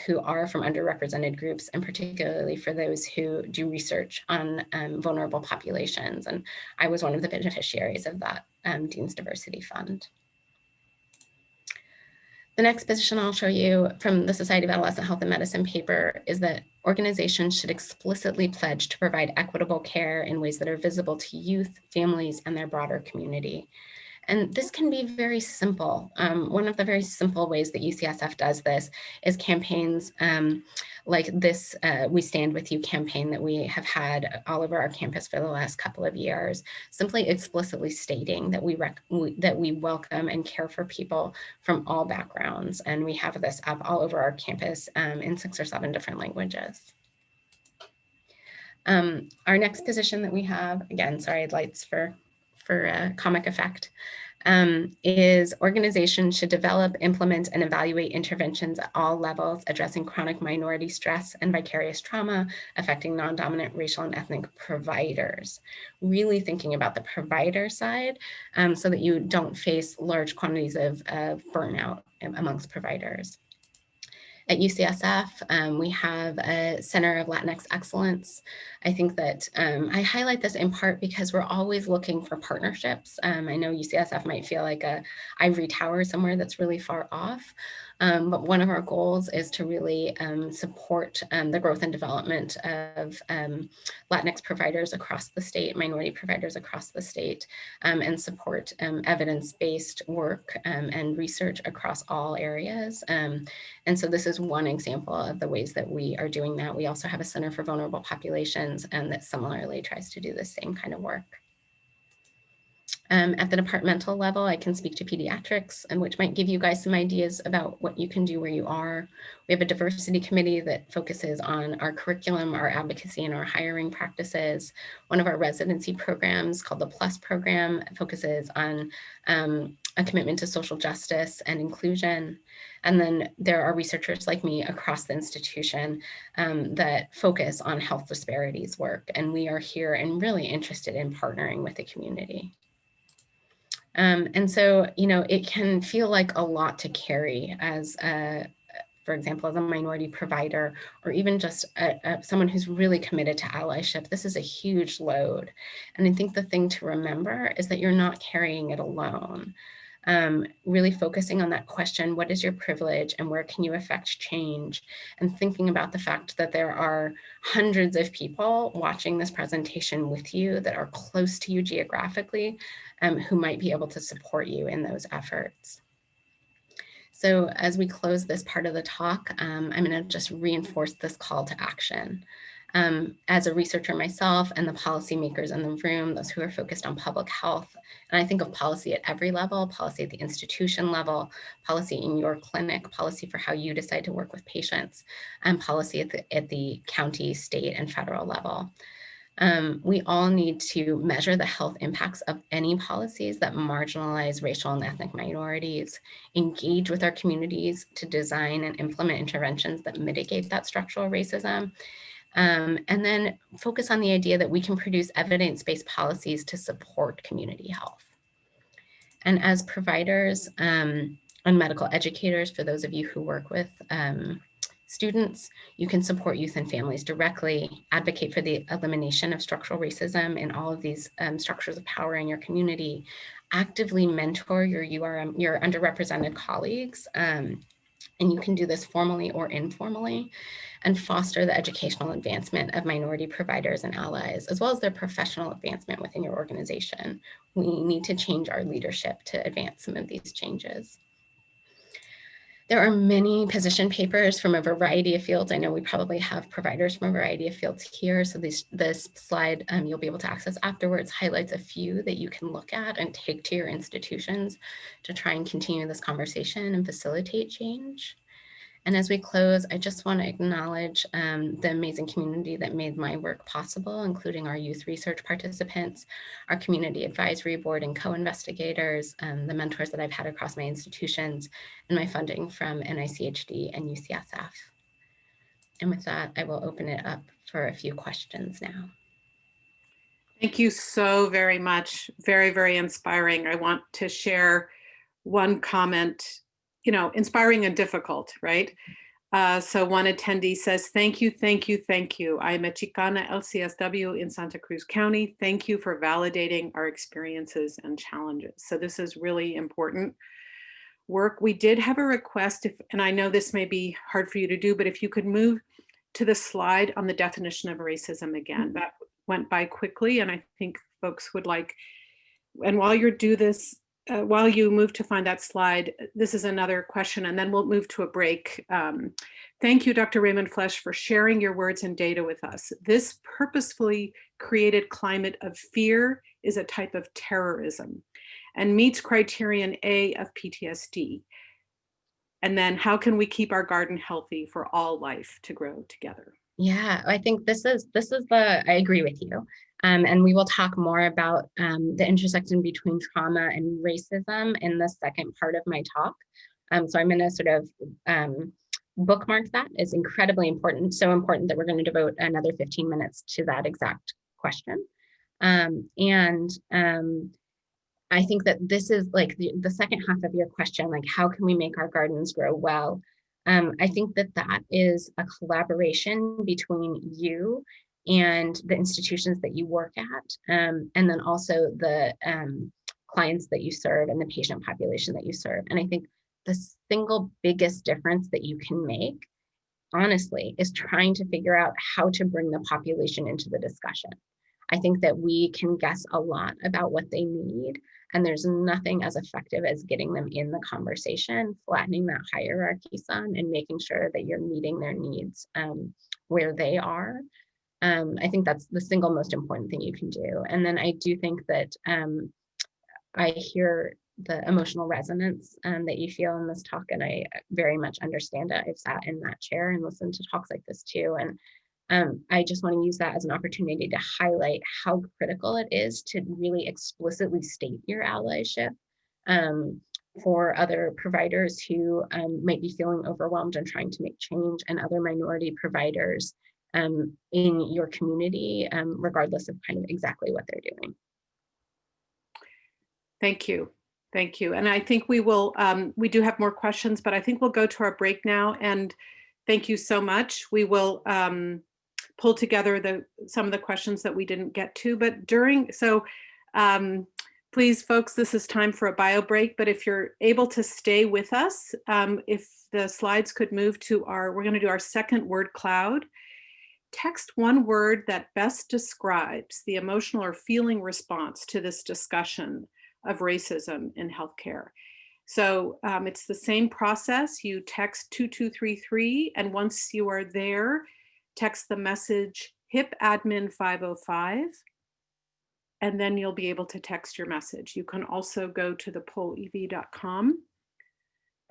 who are from underrepresented groups, and particularly for those who do research on vulnerable populations. And I was one of the beneficiaries of that Dean's Diversity Fund. The next position I'll show you from the Society of Adolescent Health and Medicine paper is that organizations should explicitly pledge to provide equitable care in ways that are visible to youth, families, and their broader community. And this can be very simple. One of the very simple ways that UCSF does this is campaigns like this We Stand With You campaign that we have had all over our campus for the last couple of years, simply explicitly stating that we welcome and care for people from all backgrounds. And we have this up all over our campus in 6 or 7 different languages. Our next position that we have, again, sorry, lights for comic effect, is organizations should develop, implement, and evaluate interventions at all levels addressing chronic minority stress and vicarious trauma affecting non-dominant racial and ethnic providers. Really thinking about the provider side so that you don't face large quantities of burnout amongst providers. At UCSF, we have a Center of Latinx Excellence. I think that I highlight this in part because we're always looking for partnerships. I know UCSF might feel like a ivory tower somewhere that's really far off, but one of our goals is to really support the growth and development of Latinx providers across the state, minority providers across the state, and support evidence-based work and research across all areas. And so this is one example of the ways that we are doing that. We also have a Center for Vulnerable Populations that similarly tries to do the same kind of work. At the departmental level, I can speak to pediatrics, and which might give you guys some ideas about what you can do where you are. We have a diversity committee that focuses on our curriculum, our advocacy, and our hiring practices. One of our residency programs called the PLUS program focuses on a commitment to social justice and inclusion. And then there are researchers like me across the institution that focus on health disparities work. And we are here and really interested in partnering with the community. And so, you know, it can feel like a lot to carry as, for example, as a minority provider, or even just someone who's really committed to allyship. This is a huge load. And I think the thing to remember is that you're not carrying it alone. Really focusing on that question, what is your privilege and where can you affect change? And thinking about the fact that there are hundreds of people watching this presentation with you that are close to you geographically, who might be able to support you in those efforts. So as we close this part of the talk, I'm going to just reinforce this call to action. As a researcher myself and the policymakers in the room, those who are focused on public health, and I think of policy at every level, policy at the institution level, policy in your clinic, policy for how you decide to work with patients, and policy at the county, state, and federal level. We all need to measure the health impacts of any policies that marginalize racial and ethnic minorities, engage with our communities to design and implement interventions that mitigate that structural racism, and then focus on the idea that we can produce evidence-based policies to support community health. And as providers and medical educators, for those of you who work with students, you can support youth and families directly, advocate for the elimination of structural racism in all of these structures of power in your community, actively mentor your underrepresented colleagues, and you can do this formally or informally, and foster the educational advancement of minority providers and allies, as well as their professional advancement within your organization. We need to change our leadership to advance some of these changes. There are many position papers from a variety of fields. I know we probably have providers from a variety of fields here. So this slide you'll be able to access afterwards highlights a few that you can look at and take to your institutions to try and continue this conversation and facilitate change. And as we close, I just want to acknowledge the amazing community that made my work possible, including our youth research participants, our community advisory board and co-investigators, the mentors that I've had across my institutions, and my funding from NICHD and UCSF. And with that, I will open it up for a few questions now. Thank you so very much. Very, very inspiring. I want to share one comment, inspiring and difficult, right? So one attendee says, thank you, thank you, thank you. I am a Chicana LCSW in Santa Cruz County. Thank you for validating our experiences and challenges. So this is really important work. We did have a request, and I know this may be hard for you to do, but if you could move to the slide on the definition of racism again. That went by quickly, and I think folks would like, and while you move to find that slide, this is another question, and then we'll move to a break. Thank you, Dr. Raymond Flesch, for sharing your words and data with us. This purposefully created climate of fear is a type of terrorism and meets criterion A of PTSD. And then how can we keep our garden healthy for all life to grow together? Yeah, I think I agree with you. And we will talk more about the intersection between trauma and racism in the second part of my talk. So I'm going to sort of bookmark that. It's incredibly important, so important that we're going to devote another 15 minutes to that exact question. I think that this is like the second half of your question, like how can we make our gardens grow well? I think that is a collaboration between you and the institutions that you work at, and then also the clients that you serve and the patient population that you serve. And I think the single biggest difference that you can make, honestly, is trying to figure out how to bring the population into the discussion. I think that we can guess a lot about what they need, and there's nothing as effective as getting them in the conversation, flattening that hierarchy some, and making sure that you're meeting their needs where they are. I think that's the single most important thing you can do. And then I do think that I hear the emotional resonance that you feel in this talk, and I very much understand it. I've sat in that chair and listened to talks like this too. And I just want to use that as an opportunity to highlight how critical it is to really explicitly state your allyship for other providers who might be feeling overwhelmed and trying to make change, and other minority providers in your community, regardless of kind of exactly what they're doing. Thank you. Thank you. And I think we do have more questions, but I think we'll go to our break now. And thank you so much. We will pull together some of the questions that we didn't get to, but please folks, this is time for a bio break, but if you're able to stay with us, if the slides could move to we're gonna do our second word cloud. Text one word that best describes the emotional or feeling response to this discussion of racism in healthcare. So it's the same process. You text 2233, and once you are there, text the message HIP admin 505, and then you'll be able to text your message. You can also go to the pollev.com,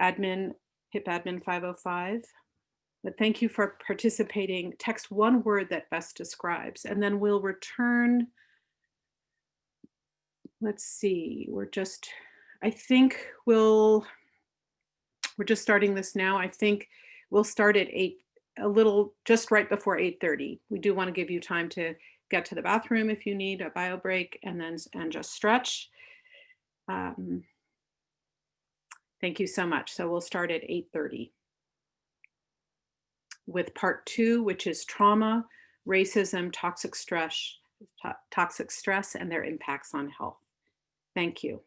admin, HIP admin 505. But thank you for participating. Text one word that best describes, and then we'll return. Let's see, we're just starting this now. I think we'll start at just right before 8:30. We do want to give you time to get to the bathroom if you need a bio break, and just stretch. Thank you so much. So we'll start at 8:30 with part 2, which is trauma, racism, toxic stress, and their impacts on health. Thank you.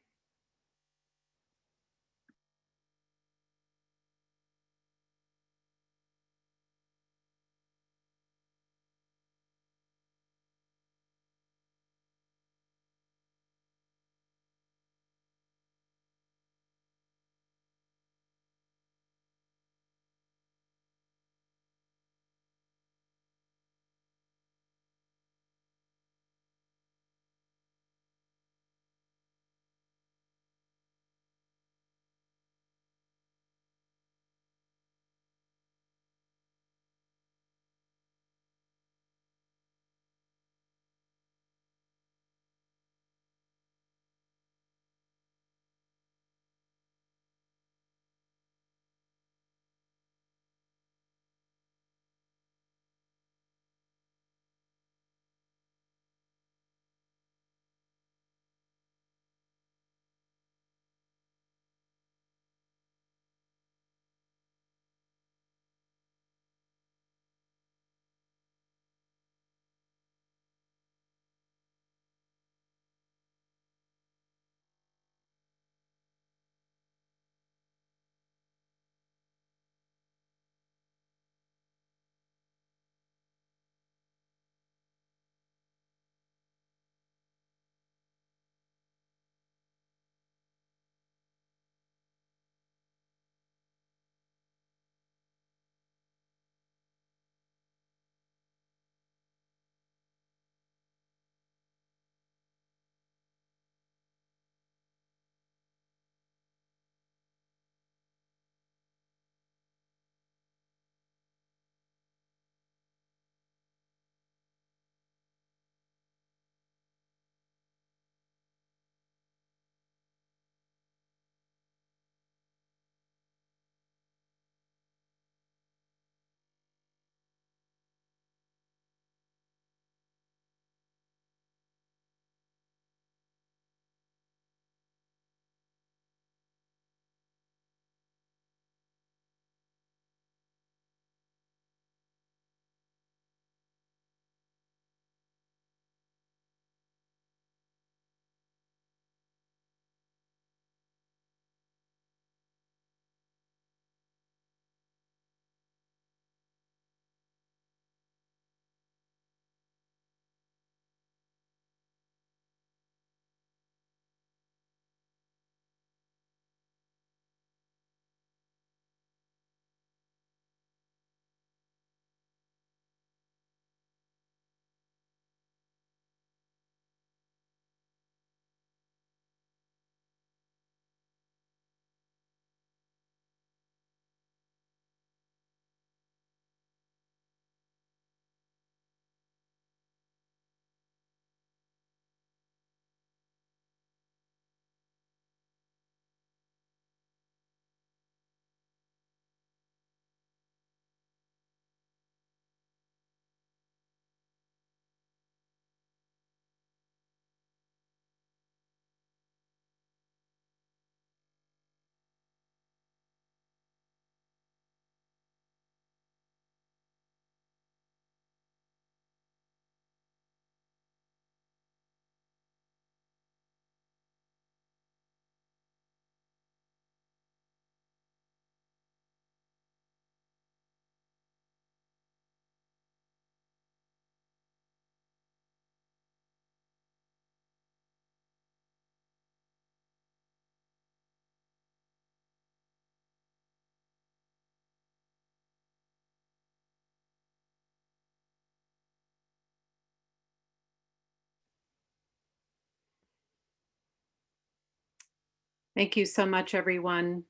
Thank you so much, everyone,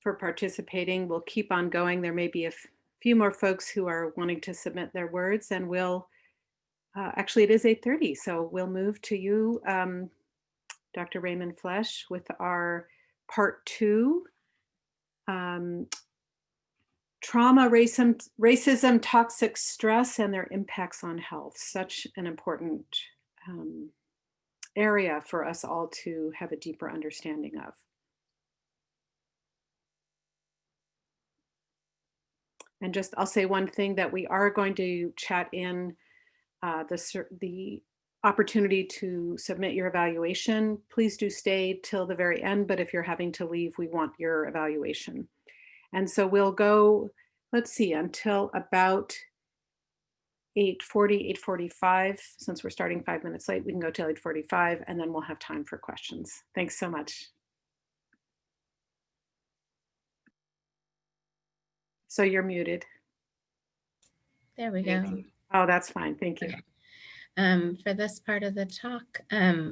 for participating. We'll keep on going. There may be a few more folks who are wanting to submit their words, and we'll actually, it is 8:30, so we'll move to you, Dr. Raymond Flesch, with our part 2, trauma, racism, toxic stress, and their impacts on health. Such an important area for us all to have a deeper understanding of. And just, I'll say one thing, that we are going to chat in the opportunity to submit your evaluation. Please do stay till the very end, but if you're having to leave, we want your evaluation. And so we'll go, let's see, until about 8:40, 8:45. Since we're starting 5 minutes late, we can go till 8:45, and then we'll have time for questions. Thanks so much. So you're muted. There we go. Oh, that's fine. Thank you. Okay. For this part of the talk,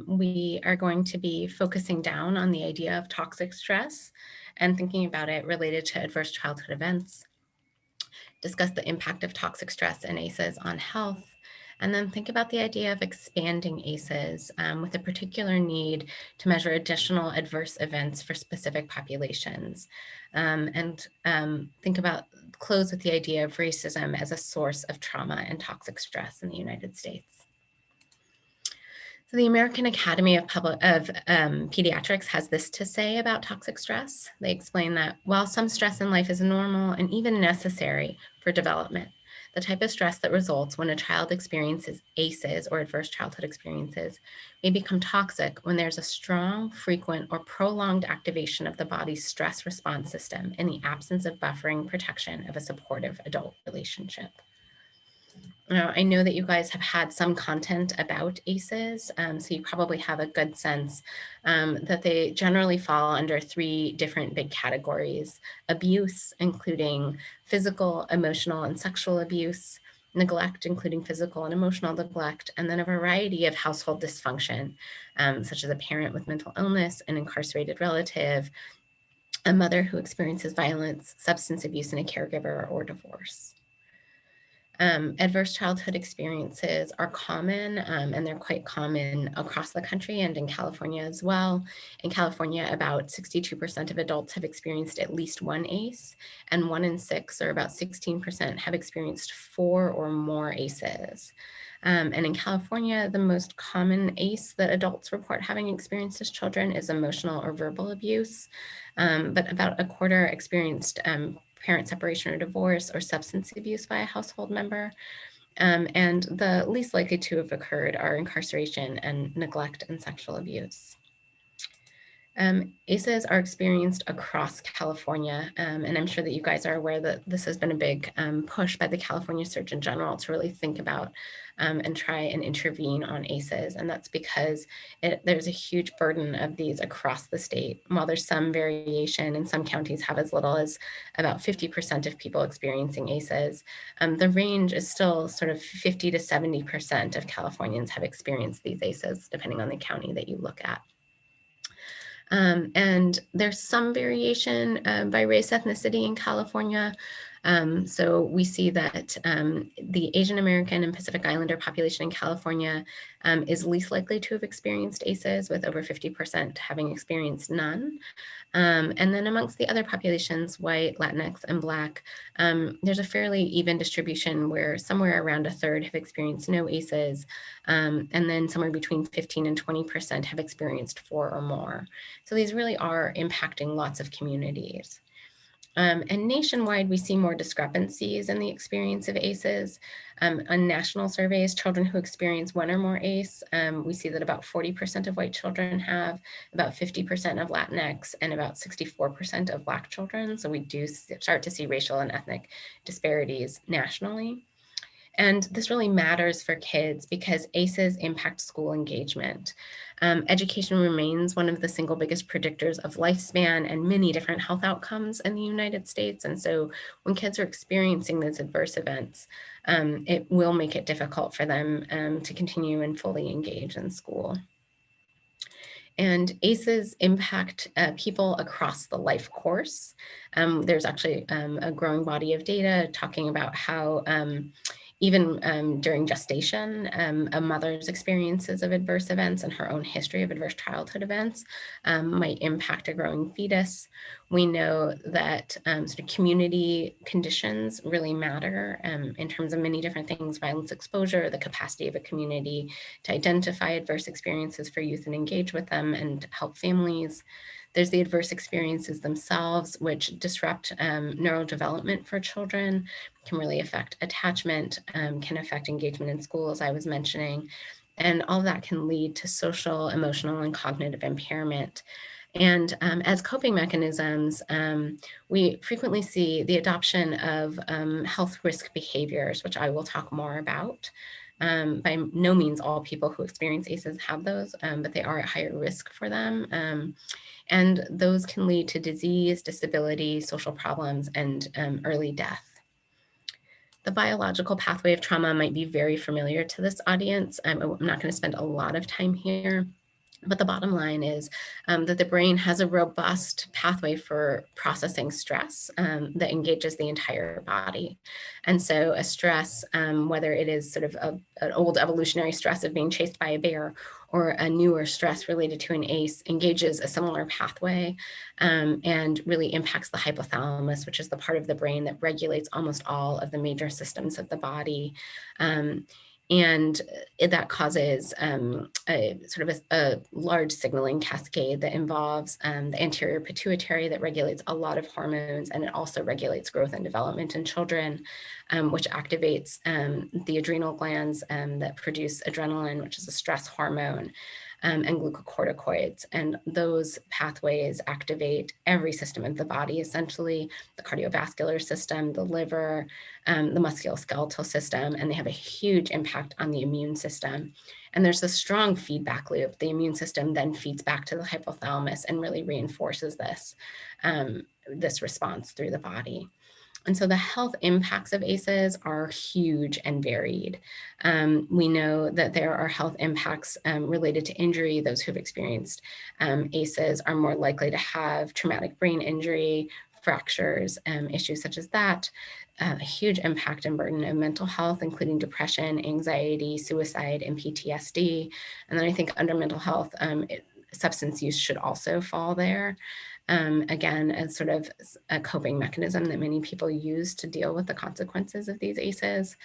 we are going to be focusing down on the idea of toxic stress and thinking about it related to adverse childhood events, discuss the impact of toxic stress and ACEs on health, and then think about the idea of expanding ACEs with a particular need to measure additional adverse events for specific populations. And think about, close with the idea of racism as a source of trauma and toxic stress in the United States. So the American Academy of Pediatrics has this to say about toxic stress. They explain that while some stress in life is normal and even necessary for development, the type of stress that results when a child experiences ACEs, or adverse childhood experiences, may become toxic when there's a strong, frequent, or prolonged activation of the body's stress response system in the absence of buffering protection of a supportive adult relationship. Now, I know that you guys have had some content about ACEs, so you probably have a good sense that they generally fall under 3 different big categories: abuse, including physical, emotional, and sexual abuse; neglect, including physical and emotional neglect; and then a variety of household dysfunction, such as a parent with mental illness, an incarcerated relative, a mother who experiences violence, substance abuse, and a caregiver, or divorce. Adverse childhood experiences are common, and they're quite common across the country and in California as well. In California, about 62% of adults have experienced at least one ACE, and 1 in 6, or about 16%, have experienced 4 or more ACEs. And in California, the most common ACE that adults report having experienced as children is emotional or verbal abuse, but about a quarter experienced parent separation or divorce or substance abuse by a household member. And the least likely to have occurred are incarceration and neglect and sexual abuse. ACEs are experienced across California, and I'm sure that you guys are aware that this has been a big push by the California Surgeon General to really think about and try and intervene on ACEs. And that's because there's a huge burden of these across the state. While there's some variation, and some counties have as little as about 50% of people experiencing ACEs, the range is still sort of 50 to 70% of Californians have experienced these ACEs, depending on the county that you look at. And there's some variation by race, ethnicity in California. So we see that the Asian American and Pacific Islander population in California is least likely to have experienced ACEs, with over 50% having experienced none. And then amongst the other populations, white, Latinx, and Black, there's a fairly even distribution where somewhere around a third have experienced no ACEs, and then somewhere between 15 and 20% have experienced 4 or more. So these really are impacting lots of communities. And nationwide, we see more discrepancies in the experience of ACEs. On national surveys, children who experience 1 or more ACE, we see that about 40% of white children have, about 50% of Latinx, and about 64% of Black children. So we do start to see racial and ethnic disparities nationally. And this really matters for kids because ACEs impact school engagement. Education remains one of the single biggest predictors of lifespan and many different health outcomes in the United States. And so when kids are experiencing those adverse events, it will make it difficult for them to continue and fully engage in school. And ACEs impact people across the life course. There's actually a growing body of data talking about how even during gestation, a mother's experiences of adverse events and her own history of adverse childhood events might impact a growing fetus. We know that sort of community conditions really matter in terms of many different things: violence exposure, the capacity of a community to identify adverse experiences for youth and engage with them and help families. There's the adverse experiences themselves, which disrupt neurodevelopment for children, can really affect attachment, can affect engagement in school, as I was mentioning. And all of that can lead to social, emotional, and cognitive impairment. And as coping mechanisms, we frequently see the adoption of health risk behaviors, which I will talk more about. By no means all people who experience ACEs have those, but they are at higher risk for them. And those can lead to disease, disability, social problems, and early death. The biological pathway of trauma might be very familiar to this audience. I'm not going to spend a lot of time here. But the bottom line is that the brain has a robust pathway for processing stress that engages the entire body. And so a stress, whether it is sort of an old evolutionary stress of being chased by a bear or a newer stress related to an ACE, engages a similar pathway and really impacts the hypothalamus, which is the part of the brain that regulates almost all of the major systems of the body. And that causes a sort of a large signaling cascade that involves the anterior pituitary that regulates a lot of hormones, and it also regulates growth and development in children, which activates the adrenal glands that produce adrenaline, which is a stress hormone, and glucocorticoids. And those pathways activate every system of the body, essentially the cardiovascular system, the liver, the musculoskeletal system, and they have a huge impact on the immune system. And there's a strong feedback loop. The immune system then feeds back to the hypothalamus and really reinforces this response through the body. And so the health impacts of ACEs are huge and varied. We know that there are health impacts related to injury. Those who've experienced ACEs are more likely to have traumatic brain injury, fractures, issues such as that. A huge impact and burden of mental health, including depression, anxiety, suicide, and PTSD. And then I think under mental health, substance use should also fall there. Again, as sort of a coping mechanism that many people use to deal with the consequences of these ACEs.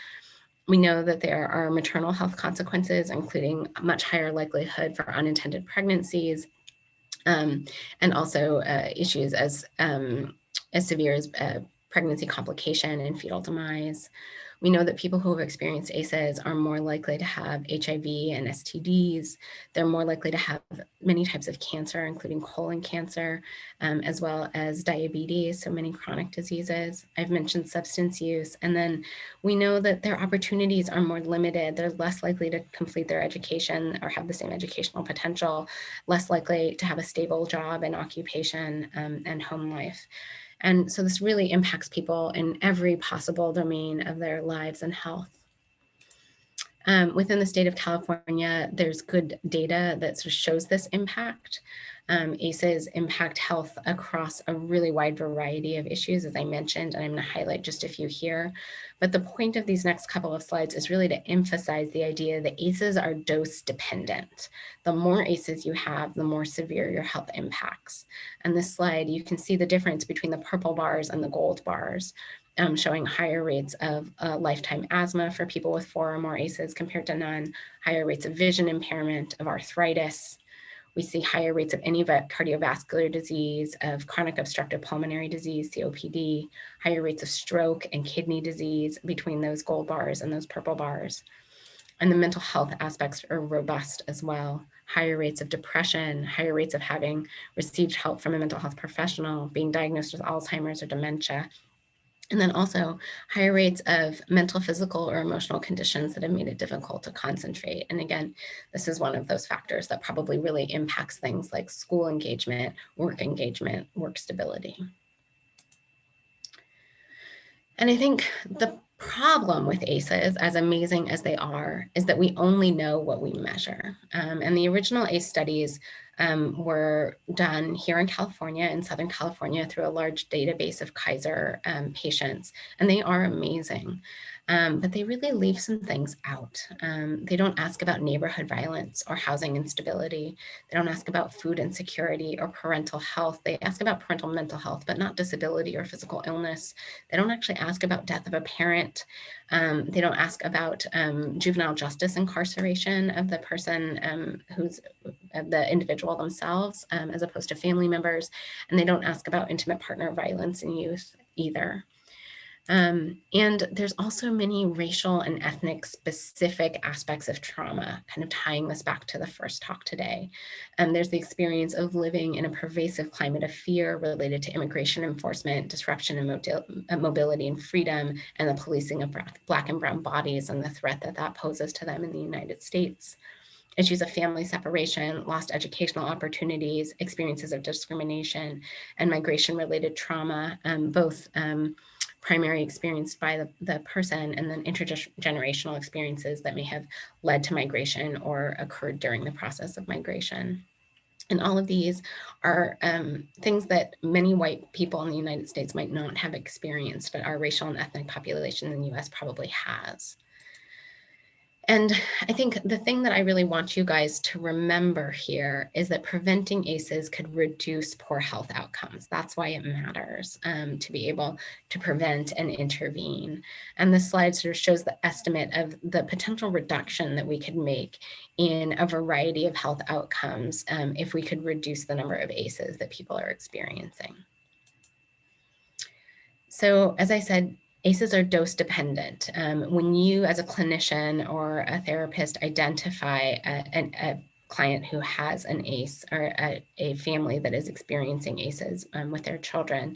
We know that there are maternal health consequences, including a much higher likelihood for unintended pregnancies, and also issues as severe as pregnancy complication and fetal demise. We know that people who have experienced ACEs are more likely to have HIV and STDs. They're more likely to have many types of cancer, including colon cancer, as well as diabetes, so many chronic diseases. I've mentioned substance use. And then we know that their opportunities are more limited. They're less likely to complete their education or have the same educational potential, less likely to have a stable job and occupation and home life. And so this really impacts people in every possible domain of their lives and health. Within the state of California, there's good data that sort of shows this impact. ACEs impact health across a really wide variety of issues, as I mentioned, and I'm going to highlight just a few here. But the point of these next couple of slides is really to emphasize the idea that ACEs are dose dependent. The more ACEs you have, the more severe your health impacts. And this slide, you can see the difference between the purple bars and the gold bars, showing higher rates of lifetime asthma for people with 4 or more ACEs compared to none, higher rates of vision impairment, of arthritis. We see higher rates of any cardiovascular disease, of chronic obstructive pulmonary disease, COPD, higher rates of stroke and kidney disease between those gold bars and those purple bars. And the mental health aspects are robust as well. Higher rates of depression, higher rates of having received help from a mental health professional, being diagnosed with Alzheimer's or dementia. And then also higher rates of mental, physical, or emotional conditions that have made it difficult to concentrate. And again, this is one of those factors that probably really impacts things like school engagement, work stability. And I think the problem with ACEs, as amazing as they are, is that we only know what we measure. And the original ACE studies were done here in California, in Southern California, through a large database of Kaiser patients, and they are amazing. But they really leave some things out. They don't ask about neighborhood violence or housing instability. They don't ask about food insecurity or parental health. They ask about parental mental health, but not disability or physical illness. They don't actually ask about death of a parent. They don't ask about juvenile justice incarceration of the person who's the individual themselves, as opposed to family members. And they don't ask about intimate partner violence in youth either. And there's also many racial and ethnic specific aspects of trauma, kind of tying this back to the first talk today. There's the experience of living in a pervasive climate of fear related to immigration enforcement, disruption in mobility and freedom, and the policing of Black and brown bodies and the threat that that poses to them in the United States. Issues of family separation, lost educational opportunities, experiences of discrimination, and migration-related trauma, both primary experienced by the person, and then intergenerational experiences that may have led to migration or occurred during the process of migration. And all of these are things that many white people in the United States might not have experienced, but our racial and ethnic population in the US probably has. And I think the thing that I really want you guys to remember here is that preventing ACEs could reduce poor health outcomes. That's why it matters to be able to prevent and intervene. And this slide sort of shows the estimate of the potential reduction that we could make in a variety of health outcomes if we could reduce the number of ACEs that people are experiencing. So as I said, ACEs are dose dependent. When you as a clinician or a therapist identify a client who has an ACE or a family that is experiencing ACEs with their children,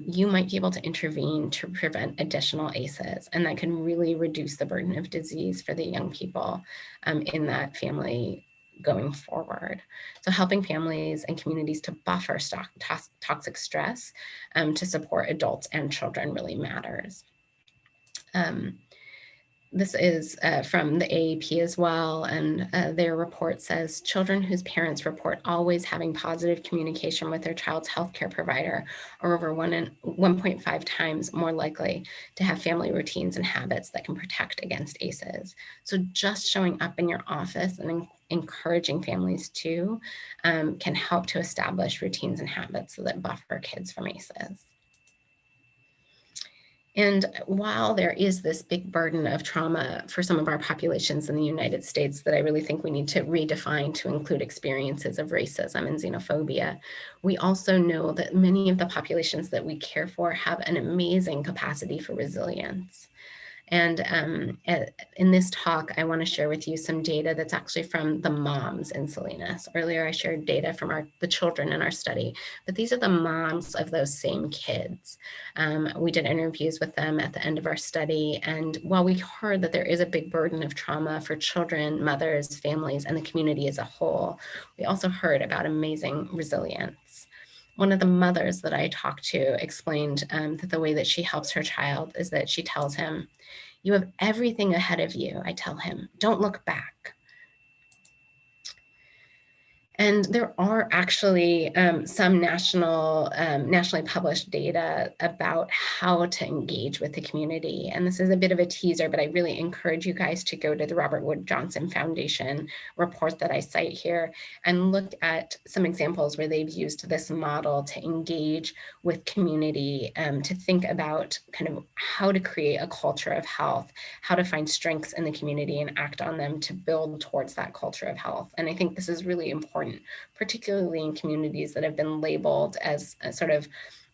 you might be able to intervene to prevent additional ACEs, and that can really reduce the burden of disease for the young people in that family going forward. So helping families and communities to buffer toxic stress to support adults and children really matters. This is from the AAP as well, and their report says children whose parents report always having positive communication with their child's healthcare provider are over 1.5 times more likely to have family routines and habits that can protect against ACEs. So just showing up in your office and encouraging families to can help to establish routines and habits that buffer kids from ACEs. And while there is this big burden of trauma for some of our populations in the United States that I really think we need to redefine to include experiences of racism and xenophobia, we also know that many of the populations that we care for have an amazing capacity for resilience. And in this talk, I want to share with you some data that's actually from the moms in Salinas. Earlier, I shared data from the children in our study, but these are the moms of those same kids. We did interviews with them at the end of our study. And while we heard that there is a big burden of trauma for children, mothers, families, and the community as a whole, we also heard about amazing resilience. One of the mothers that I talked to explained that the way that she helps her child is that she tells him, "You have everything ahead of you," I tell him. "Don't look back." And there are actually some nationally published data about how to engage with the community. And this is a bit of a teaser, but I really encourage you guys to go to the Robert Wood Johnson Foundation report that I cite here and look at some examples where they've used this model to engage with community, to think about kind of how to create a culture of health, how to find strengths in the community and act on them to build towards that culture of health. And I think this is really important, particularly in communities that have been labeled as sort of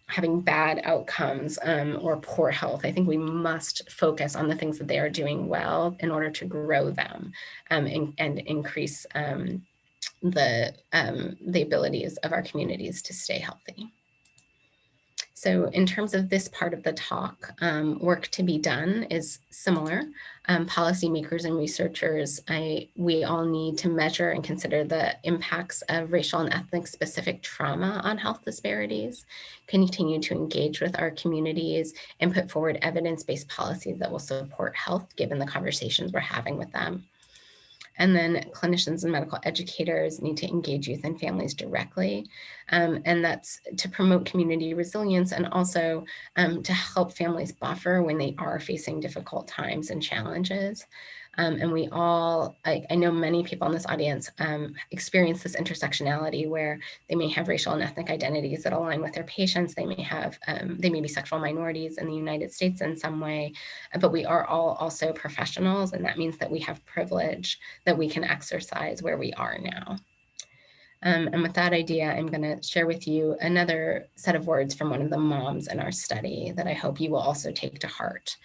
having bad outcomes or poor health. I think we must focus on the things that they are doing well in order to grow them and increase the abilities of our communities to stay healthy. So in terms of this part of the talk, work to be done is similar. Policymakers and researchers, we all need to measure and consider the impacts of racial and ethnic specific trauma on health disparities, continue to engage with our communities, and put forward evidence-based policies that will support health given the conversations we're having with them. And then clinicians and medical educators need to engage youth and families directly. And that's to promote community resilience and also to help families buffer when they are facing difficult times and challenges. And we all, I know many people in this audience experience this intersectionality where they may have racial and ethnic identities that align with their patients. They may be sexual minorities in the United States in some way, but we are all also professionals, and that means that we have privilege that we can exercise where we are now. And with that idea, I'm going to share with you another set of words from one of the moms in our study that I hope you will also take to heart.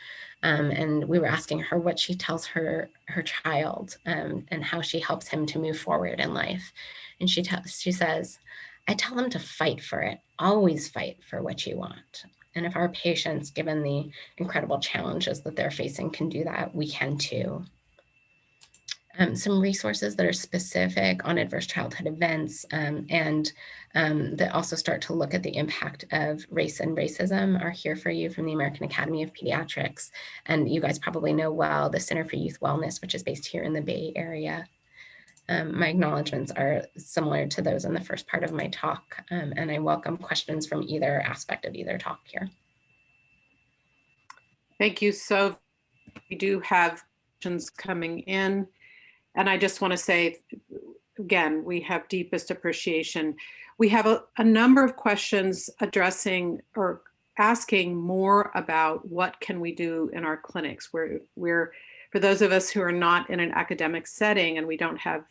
And we were asking her what she tells her child and how she helps him to move forward in life. And she says, I tell him to fight for it, always fight for what you want. And if our patients, given the incredible challenges that they're facing, can do that, we can too. Some resources that are specific on adverse childhood events and that also start to look at the impact of race and racism are here for you from the American Academy of Pediatrics. And you guys probably know well the Center for Youth Wellness, which is based here in the Bay Area. My acknowledgements are similar to those in the first part of my talk, and I welcome questions from either aspect of either talk here. Thank you. So we do have questions coming in. And I just want to say, again, we have deepest appreciation. We have a number of questions addressing or asking more about what can we do in our clinics. We're for those of us who are not in an academic setting and we don't have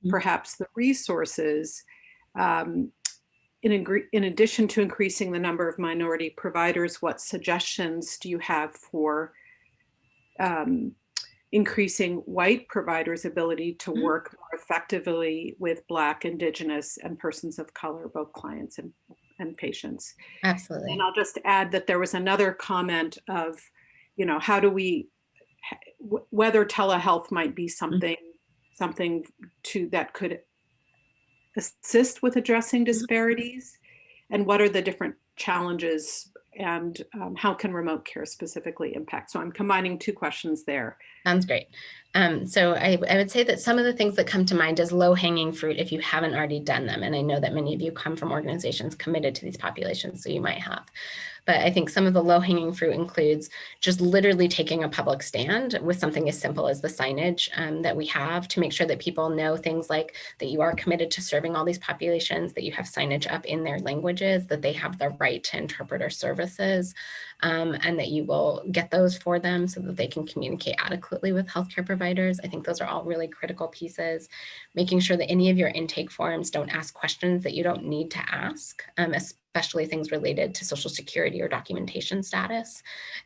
perhaps the resources, in addition to increasing the number of minority providers, what suggestions do you have for increasing white providers' ability to work more effectively with Black, Indigenous, and persons of color, both clients and patients? Absolutely. And I'll just add that there was another comment of, how do we, whether telehealth might be something that could assist with addressing disparities, and what are the different challenges, and how can remote care specifically impact? So I'm combining two questions there. Sounds great. So I would say that some of the things that come to mind is low-hanging fruit if you haven't already done them. And I know that many of you come from organizations committed to these populations, so you might have. But I think some of the low-hanging fruit includes just literally taking a public stand with something as simple as the signage that we have to make sure that people know things like that you are committed to serving all these populations, that you have signage up in their languages, that they have the right to interpret our services, and that you will get those for them so that they can communicate adequately with healthcare providers. I think those are all really critical pieces. Making sure that any of your intake forms don't ask questions that you don't need to ask, especially things related to Social Security or documentation status.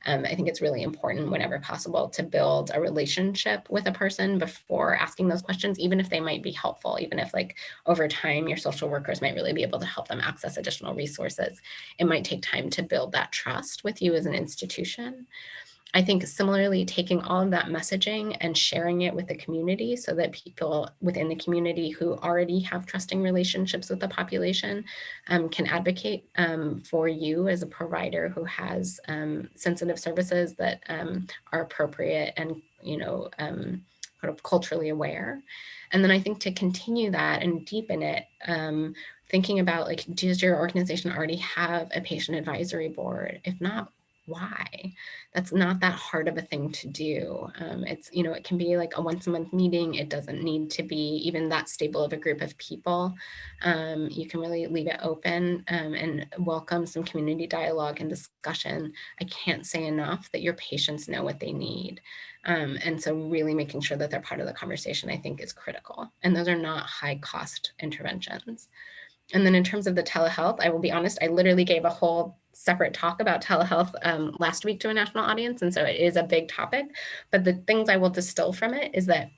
I think it's really important whenever possible to build a relationship with a person before asking those questions, even if they might be helpful, even if over time your social workers might really be able to help them access additional resources. It might take time to build that trust with you as an institution. I think similarly, taking all of that messaging and sharing it with the community so that people within the community who already have trusting relationships with the population can advocate for you as a provider who has sensitive services that are appropriate and, kind of culturally aware. And then I think to continue that and deepen it, thinking about does your organization already have a patient advisory board? If not, why? That's not that hard of a thing to do. It's, it can be like a once a month meeting. It doesn't need to be even that stable of a group of people. You can really leave it open and welcome some community dialogue and discussion. I can't say enough that your patients know what they need. And so really making sure that they're part of the conversation, I think, is critical. And those are not high cost interventions. And then in terms of the telehealth, I will be honest, I literally gave a whole separate talk about telehealth last week to a national audience. And so it is a big topic, but the things I will distill from it is that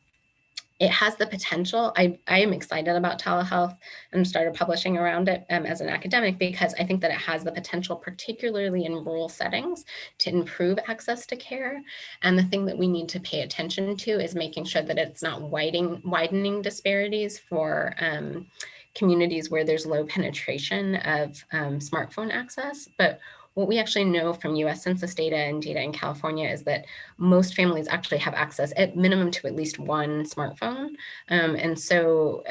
It has the potential. I am excited about telehealth and started publishing around it as an academic, because I think that it has the potential, particularly in rural settings, to improve access to care. And the thing that we need to pay attention to is making sure that it's not widening disparities for communities where there's low penetration of smartphone access. But what we actually know from US Census data and data in California is that most families actually have access at minimum to at least one smartphone. And so,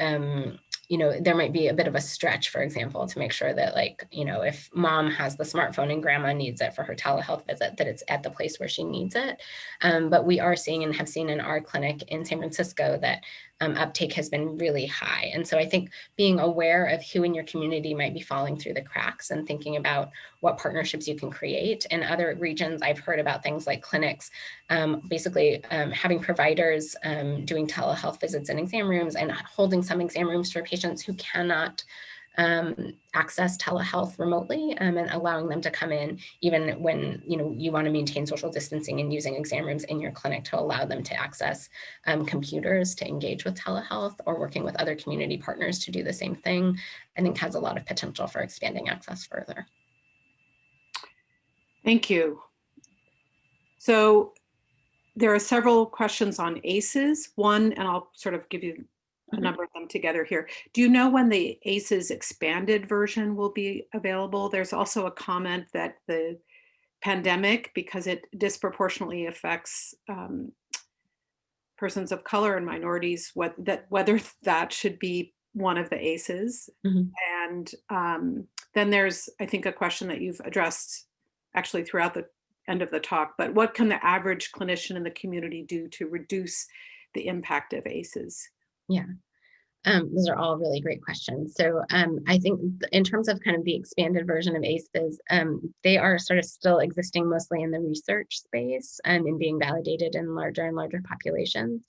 there might be a bit of a stretch, for example, to make sure that, like, if mom has the smartphone and grandma needs it for her telehealth visit, that it's at the place where she needs it. But we are seeing and have seen in our clinic in San Francisco that uptake has been really high. And so I think being aware of who in your community might be falling through the cracks and thinking about what partnerships you can create. In other regions, I've heard about things like clinics, basically having providers doing telehealth visits in exam rooms and holding some exam rooms for patients who cannot access telehealth remotely, and allowing them to come in even when you want to maintain social distancing, and using exam rooms in your clinic to allow them to access computers to engage with telehealth, or working with other community partners to do the same thing, I think has a lot of potential for expanding access further. Thank you. So there are several questions on ACEs. One, and I'll sort of give you a number of them together here. Do you know when the ACEs expanded version will be available? There's also a comment that the pandemic, because it disproportionately affects persons of color and minorities, whether that should be one of the ACEs. And then there's, I think, a question that you've addressed actually throughout the end of the talk, but what can the average clinician in the community do to reduce the impact of ACEs? Yeah. Those are all really great questions. So I think in terms of kind of the expanded version of ACEs, they are sort of still existing mostly in the research space and being validated in larger and larger populations.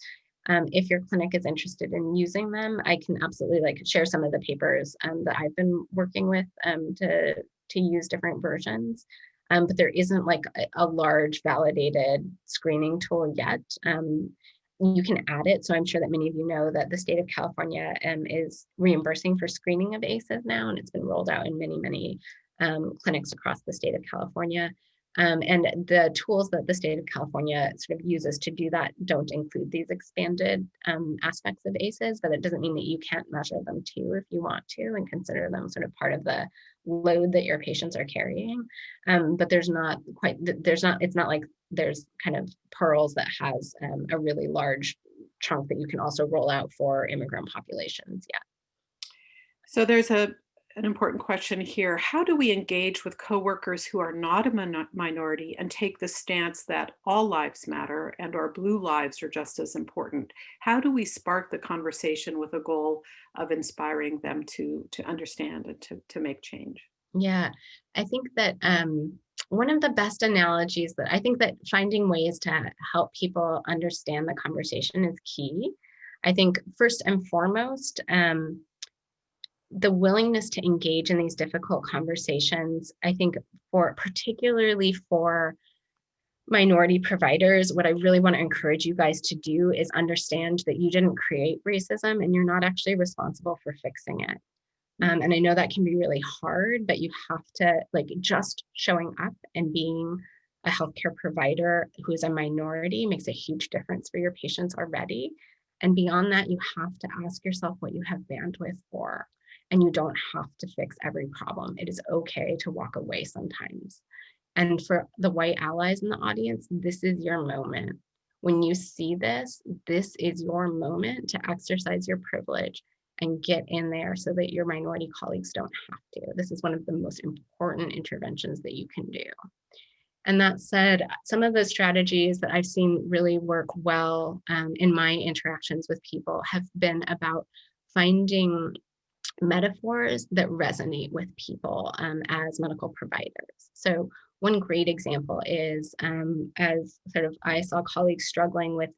If your clinic is interested in using them, I can absolutely share some of the papers that I've been working with to use different versions. But there isn't a large validated screening tool yet. You can add it. So I'm sure that many of you know that the state of California is reimbursing for screening of ACEs now, and it's been rolled out in many, many clinics across the state of California. And the tools that the state of California sort of uses to do that don't include these expanded aspects of ACEs, but it doesn't mean that you can't measure them too if you want to, and consider them sort of part of the load that your patients are carrying. But it's not like there's kind of pearls that has a really large chunk that you can also roll out for immigrant populations yet. So there's an important question here. How do we engage with coworkers who are not a minority and take the stance that all lives matter and our blue lives are just as important? How do we spark the conversation with a goal of inspiring them to understand and to make change? Yeah, I think that one of the best analogies that I think that finding ways to help people understand the conversation is key. I think first and foremost, the willingness to engage in these difficult conversations, I think particularly for minority providers, what I really want to encourage you guys to do is understand that you didn't create racism and you're not actually responsible for fixing it. And I know that can be really hard, but you have to just showing up and being a healthcare provider who is a minority makes a huge difference for your patients already. And beyond that, you have to ask yourself what you have bandwidth for. And you don't have to fix every problem. It is okay to walk away sometimes. And for the white allies in the audience, this is your moment. When you see this is your moment to exercise your privilege and get in there so that your minority colleagues don't have to. This is one of the most important interventions that you can do. And that said, some of the strategies that I've seen really work well in my interactions with people have been about finding metaphors that resonate with people as medical providers. So one great example is as sort of I saw colleagues struggling with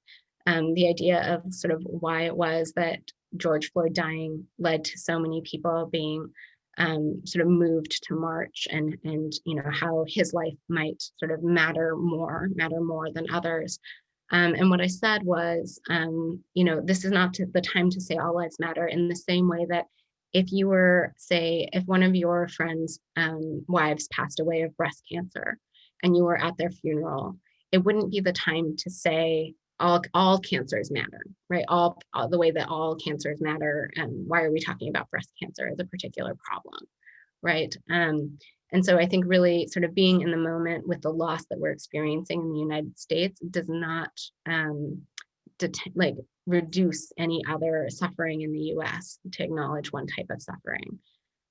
the idea of sort of why it was that George Floyd dying led to so many people being sort of moved to march, and how his life might sort of matter more than others. And what I said was, this is not the time to say all lives matter, in the same way that if you were, say, if one of your friends' wives passed away of breast cancer and you were at their funeral, it wouldn't be the time to say all cancers matter, right? All the way that all cancers matter. And why are we talking about breast cancer as a particular problem, right? And so I think really sort of being in the moment with the loss that we're experiencing in the United States does not reduce any other suffering in the US to acknowledge one type of suffering.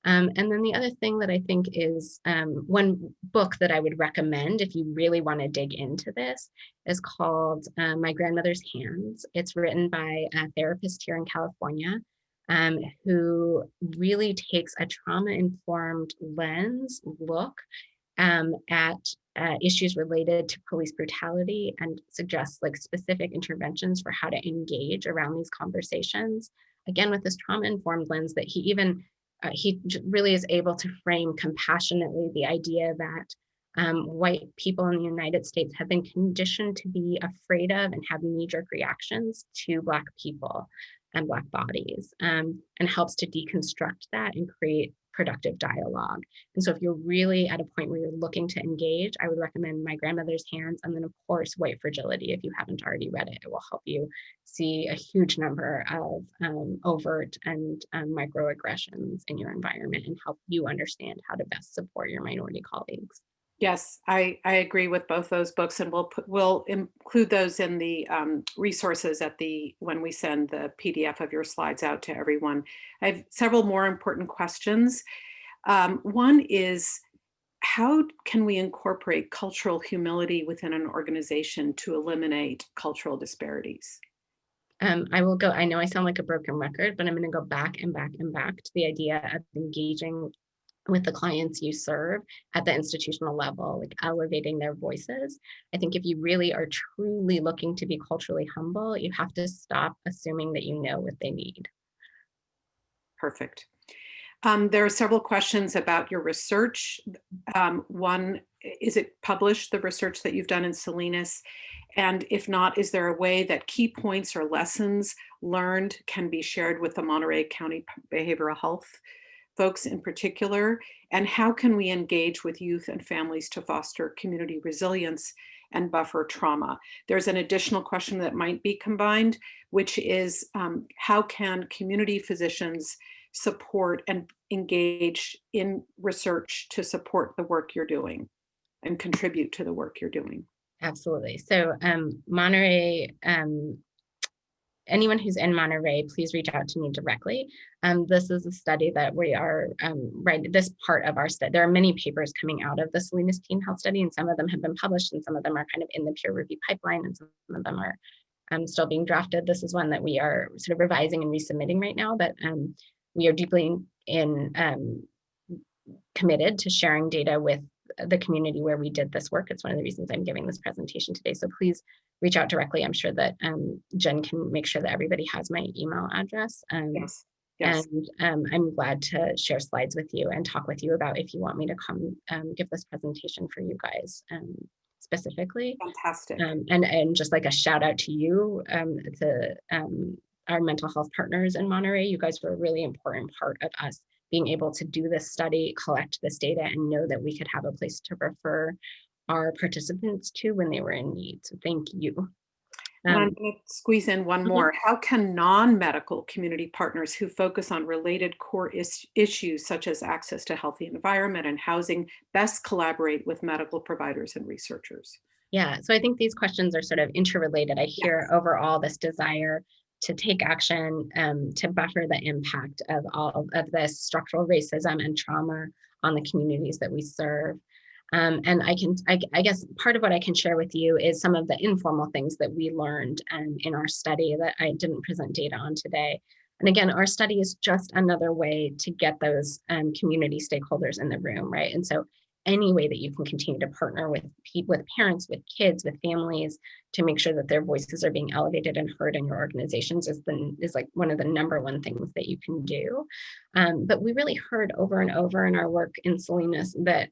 And then the other thing that I think is one book that I would recommend if you really want to dig into this is called My Grandmother's Hands. It's written by a therapist here in California who really takes a trauma-informed look at issues related to police brutality and suggests like specific interventions for how to engage around these conversations. Again, with this trauma-informed lens that he really is able to frame compassionately the idea that white people in the United States have been conditioned to be afraid of and have knee-jerk reactions to Black people and Black bodies, and helps to deconstruct that and create productive dialogue. And so if you're really at a point where you're looking to engage, I would recommend My Grandmother's Hands, and then of course, White Fragility. If you haven't already read it, it will help you see a huge number of overt and microaggressions in your environment and help you understand how to best support your minority colleagues. Yes, I agree with both those books, and we'll include those in the resources when we send the PDF of your slides out to everyone. I have several more important questions. One is, how can we incorporate cultural humility within an organization to eliminate cultural disparities? I will go, I know I sound like a broken record, but I'm going to go back and back and back to the idea of engaging with the clients you serve at the institutional level, like elevating their voices. I think if you really are truly looking to be culturally humble, you have to stop assuming that you know what they need. Perfect. There are several questions about your research. One, is it published, the research that you've done in Salinas? And if not, is there a way that key points or lessons learned can be shared with the Monterey County Behavioral Health folks in particular? And how can we engage with youth and families to foster community resilience and buffer trauma? There's an additional question that might be combined, which is how can community physicians support and engage in research to support the work you're doing and contribute to the work you're doing? Absolutely. So Monterey, anyone who's in Monterey, please reach out to me directly. This is a study that we are this part of our study. There are many papers coming out of the Salinas Teen Health Study, and some of them have been published, and some of them are kind of in the peer review pipeline, and some of them are still being drafted. This is one that we are sort of revising and resubmitting right now, but we are deeply committed to sharing data with the community where we did this work. It's one of the reasons I'm giving this presentation today. So please reach out directly. I'm sure that Jen can make sure that everybody has my email address. Yes. Yes. And I'm glad to share slides with you and talk with you about if you want me to come give this presentation for you guys specifically. Fantastic. And just like a shout out to you, to our mental health partners in Monterey. You guys were a really important part of us being able to do this study, collect this data, and know that we could have a place to refer our participants to when they were in need. So thank you. I'm going to squeeze in one more. How can non-medical community partners who focus on related core issues such as access to healthy environment and housing best collaborate with medical providers and researchers? Yeah, so I think these questions are sort of interrelated. I hear overall this desire to take action to buffer the impact of all of this structural racism and trauma on the communities that we serve. And I guess part of what I can share with you is some of the informal things that we learned in our study that I didn't present data on today. And again, our study is just another way to get those community stakeholders in the room, right? And so any way that you can continue to partner with people, with parents, with kids, with families, to make sure that their voices are being elevated and heard in your organizations is like one of the number one things that you can do. But we really heard over and over in our work in Salinas that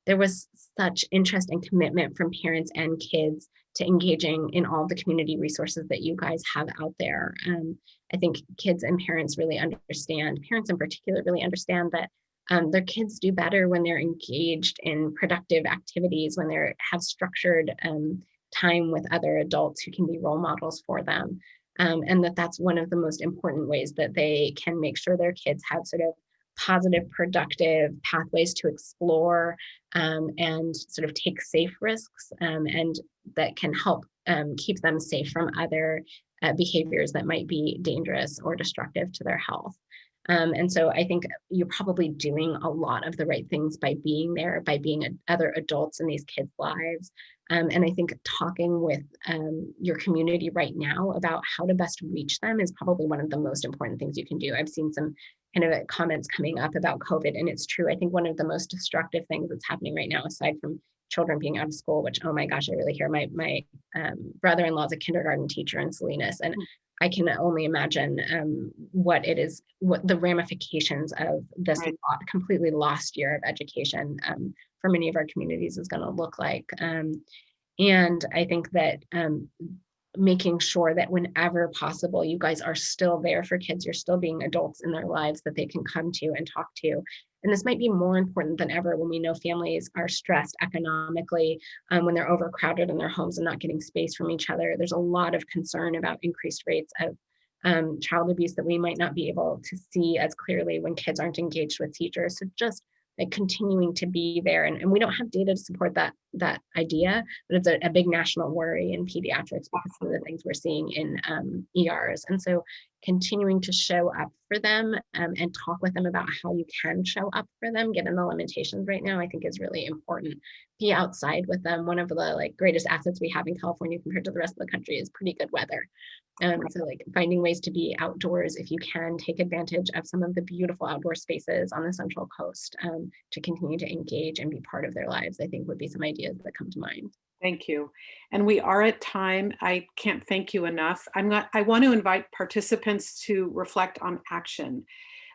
there was such interest and commitment from parents and kids to engaging in all the community resources that you guys have out there. I think kids and parents really understand, parents in particular really understand that their kids do better when they're engaged in productive activities, when they have structured time with other adults who can be role models for them. And that's one of the most important ways that they can make sure their kids have sort of positive, productive pathways to explore and sort of take safe risks, and that can help keep them safe from other behaviors that might be dangerous or destructive to their health. And so I think you're probably doing a lot of the right things by being there, by being other adults in these kids' lives. And I think talking with your community right now about how to best reach them is probably one of the most important things you can do. I've seen some kind of comments coming up about COVID, and it's true. I think one of the most destructive things that's happening right now, aside from children being out of school, which, oh my gosh, I really hear my brother-in-law is a kindergarten teacher in Salinas, and I can only imagine what the ramifications of this Right. completely lost year of education for many of our communities is going to look like. And I think that making sure that whenever possible, you guys are still there for kids, you're still being adults in their lives that they can come to and talk to. And this might be more important than ever when we know families are stressed economically, when they're overcrowded in their homes and not getting space from each other. There's a lot of concern about increased rates of child abuse that we might not be able to see as clearly when kids aren't engaged with teachers. So just like continuing to be there. And we don't have data to support that idea, but it's a big national worry in pediatrics because of the things we're seeing in ERs. And so continuing to show up for them and talk with them about how you can show up for them, given the limitations right now, I think is really important. Be outside with them. One of the greatest assets we have in California compared to the rest of the country is pretty good weather. So finding ways to be outdoors, if you can, take advantage of some of the beautiful outdoor spaces on the Central Coast to continue to engage and be part of their lives, I think would be some ideas that come to mind. Thank you. And we are at time. I can't thank you enough. I want to invite participants to reflect on action.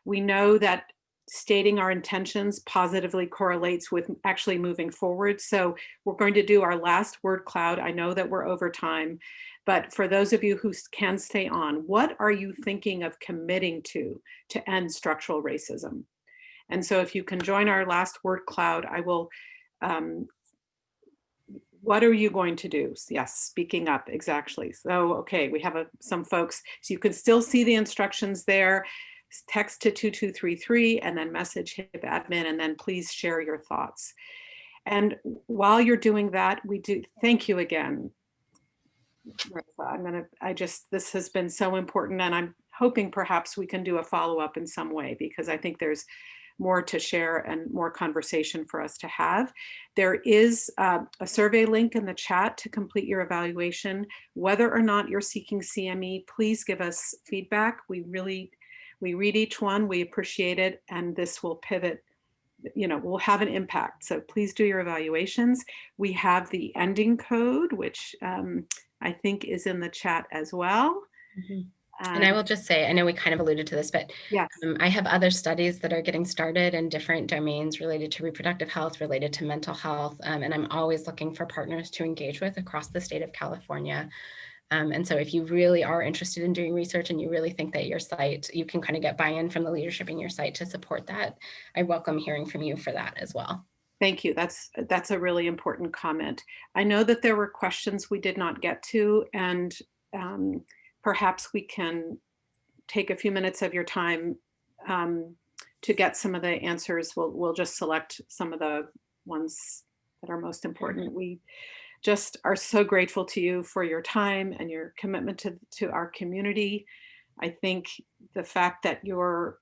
We know that stating our intentions positively correlates with actually moving forward. So we're going to do our last word cloud. I know that we're over time, but for those of you who can stay on, what are you thinking of committing to end structural racism? And so if you can join our last word cloud, I will, what are you going to do? Yes, speaking up, exactly. So, okay, we have some folks, so you can still see the instructions there. Text to 2233 and then message HIP admin, and then please share your thoughts. And while you're doing that, thank you again, Marissa. This has been so important, and I'm hoping perhaps we can do a follow-up in some way, because I think there's more to share and more conversation for us to have. There is a survey link in the chat to complete your evaluation. Whether or not you're seeking CME, please give us feedback. We read each one, we appreciate it, and this will pivot, will have an impact. So please do your evaluations. We have the ending code, which I think is in the chat as well. Mm-hmm. And I will just say, I know we kind of alluded to this, but yes. I have other studies that are getting started in different domains related to reproductive health, related to mental health, and I'm always looking for partners to engage with across the state of California. And so if you really are interested in doing research and you really think that your site, you can kind of get buy-in from the leadership in your site to support that, I welcome hearing from you for that as well. Thank you. That's a really important comment. I know that there were questions we did not get to, and perhaps we can take a few minutes of your time to get some of the answers. We'll just select some of the ones that are most important. We just are so grateful to you for your time and your commitment to our community. I think the fact that you're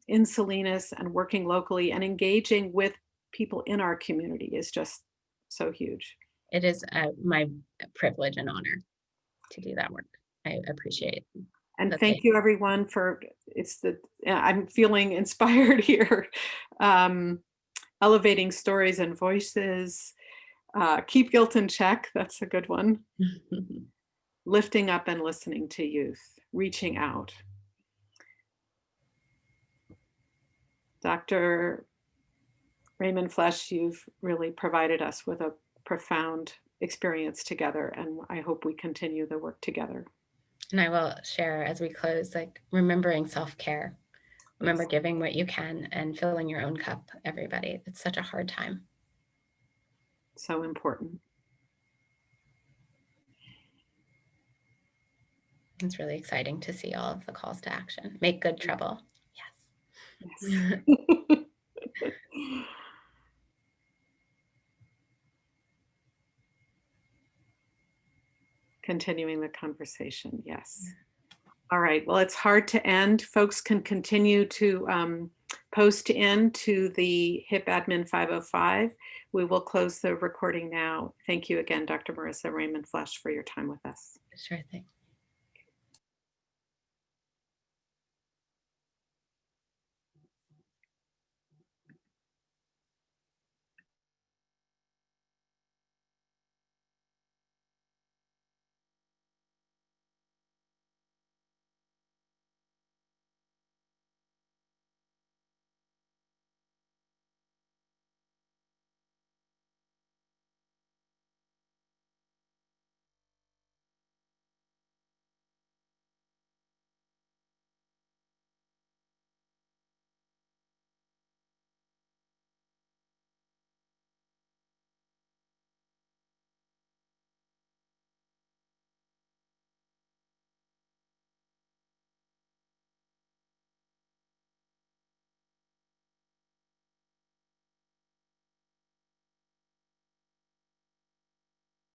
in Salinas and working locally and engaging with people in our community is just so huge. It is my privilege and honor to do that work. I appreciate it. And thank you everyone I'm feeling inspired here. Elevating stories and voices. Keep guilt in check. That's a good one. Lifting up and listening to youth. Reaching out. Dr. Raymond Flesch, you've really provided us with a profound experience together. And I hope we continue the work together. And I will share as we close, like remembering self-care. Remember giving what you can and filling your own cup, everybody. It's such a hard time. So important. It's really exciting to see all of the calls to action. Make good trouble. Yes. Yes. Continuing the conversation. Yes. All right. Well, it's hard to end. Folks can continue to post into the HIP admin 505. We will close the recording now. Thank you again, Dr. Marissa Raymond Flesch, for your time with us. Sure thing.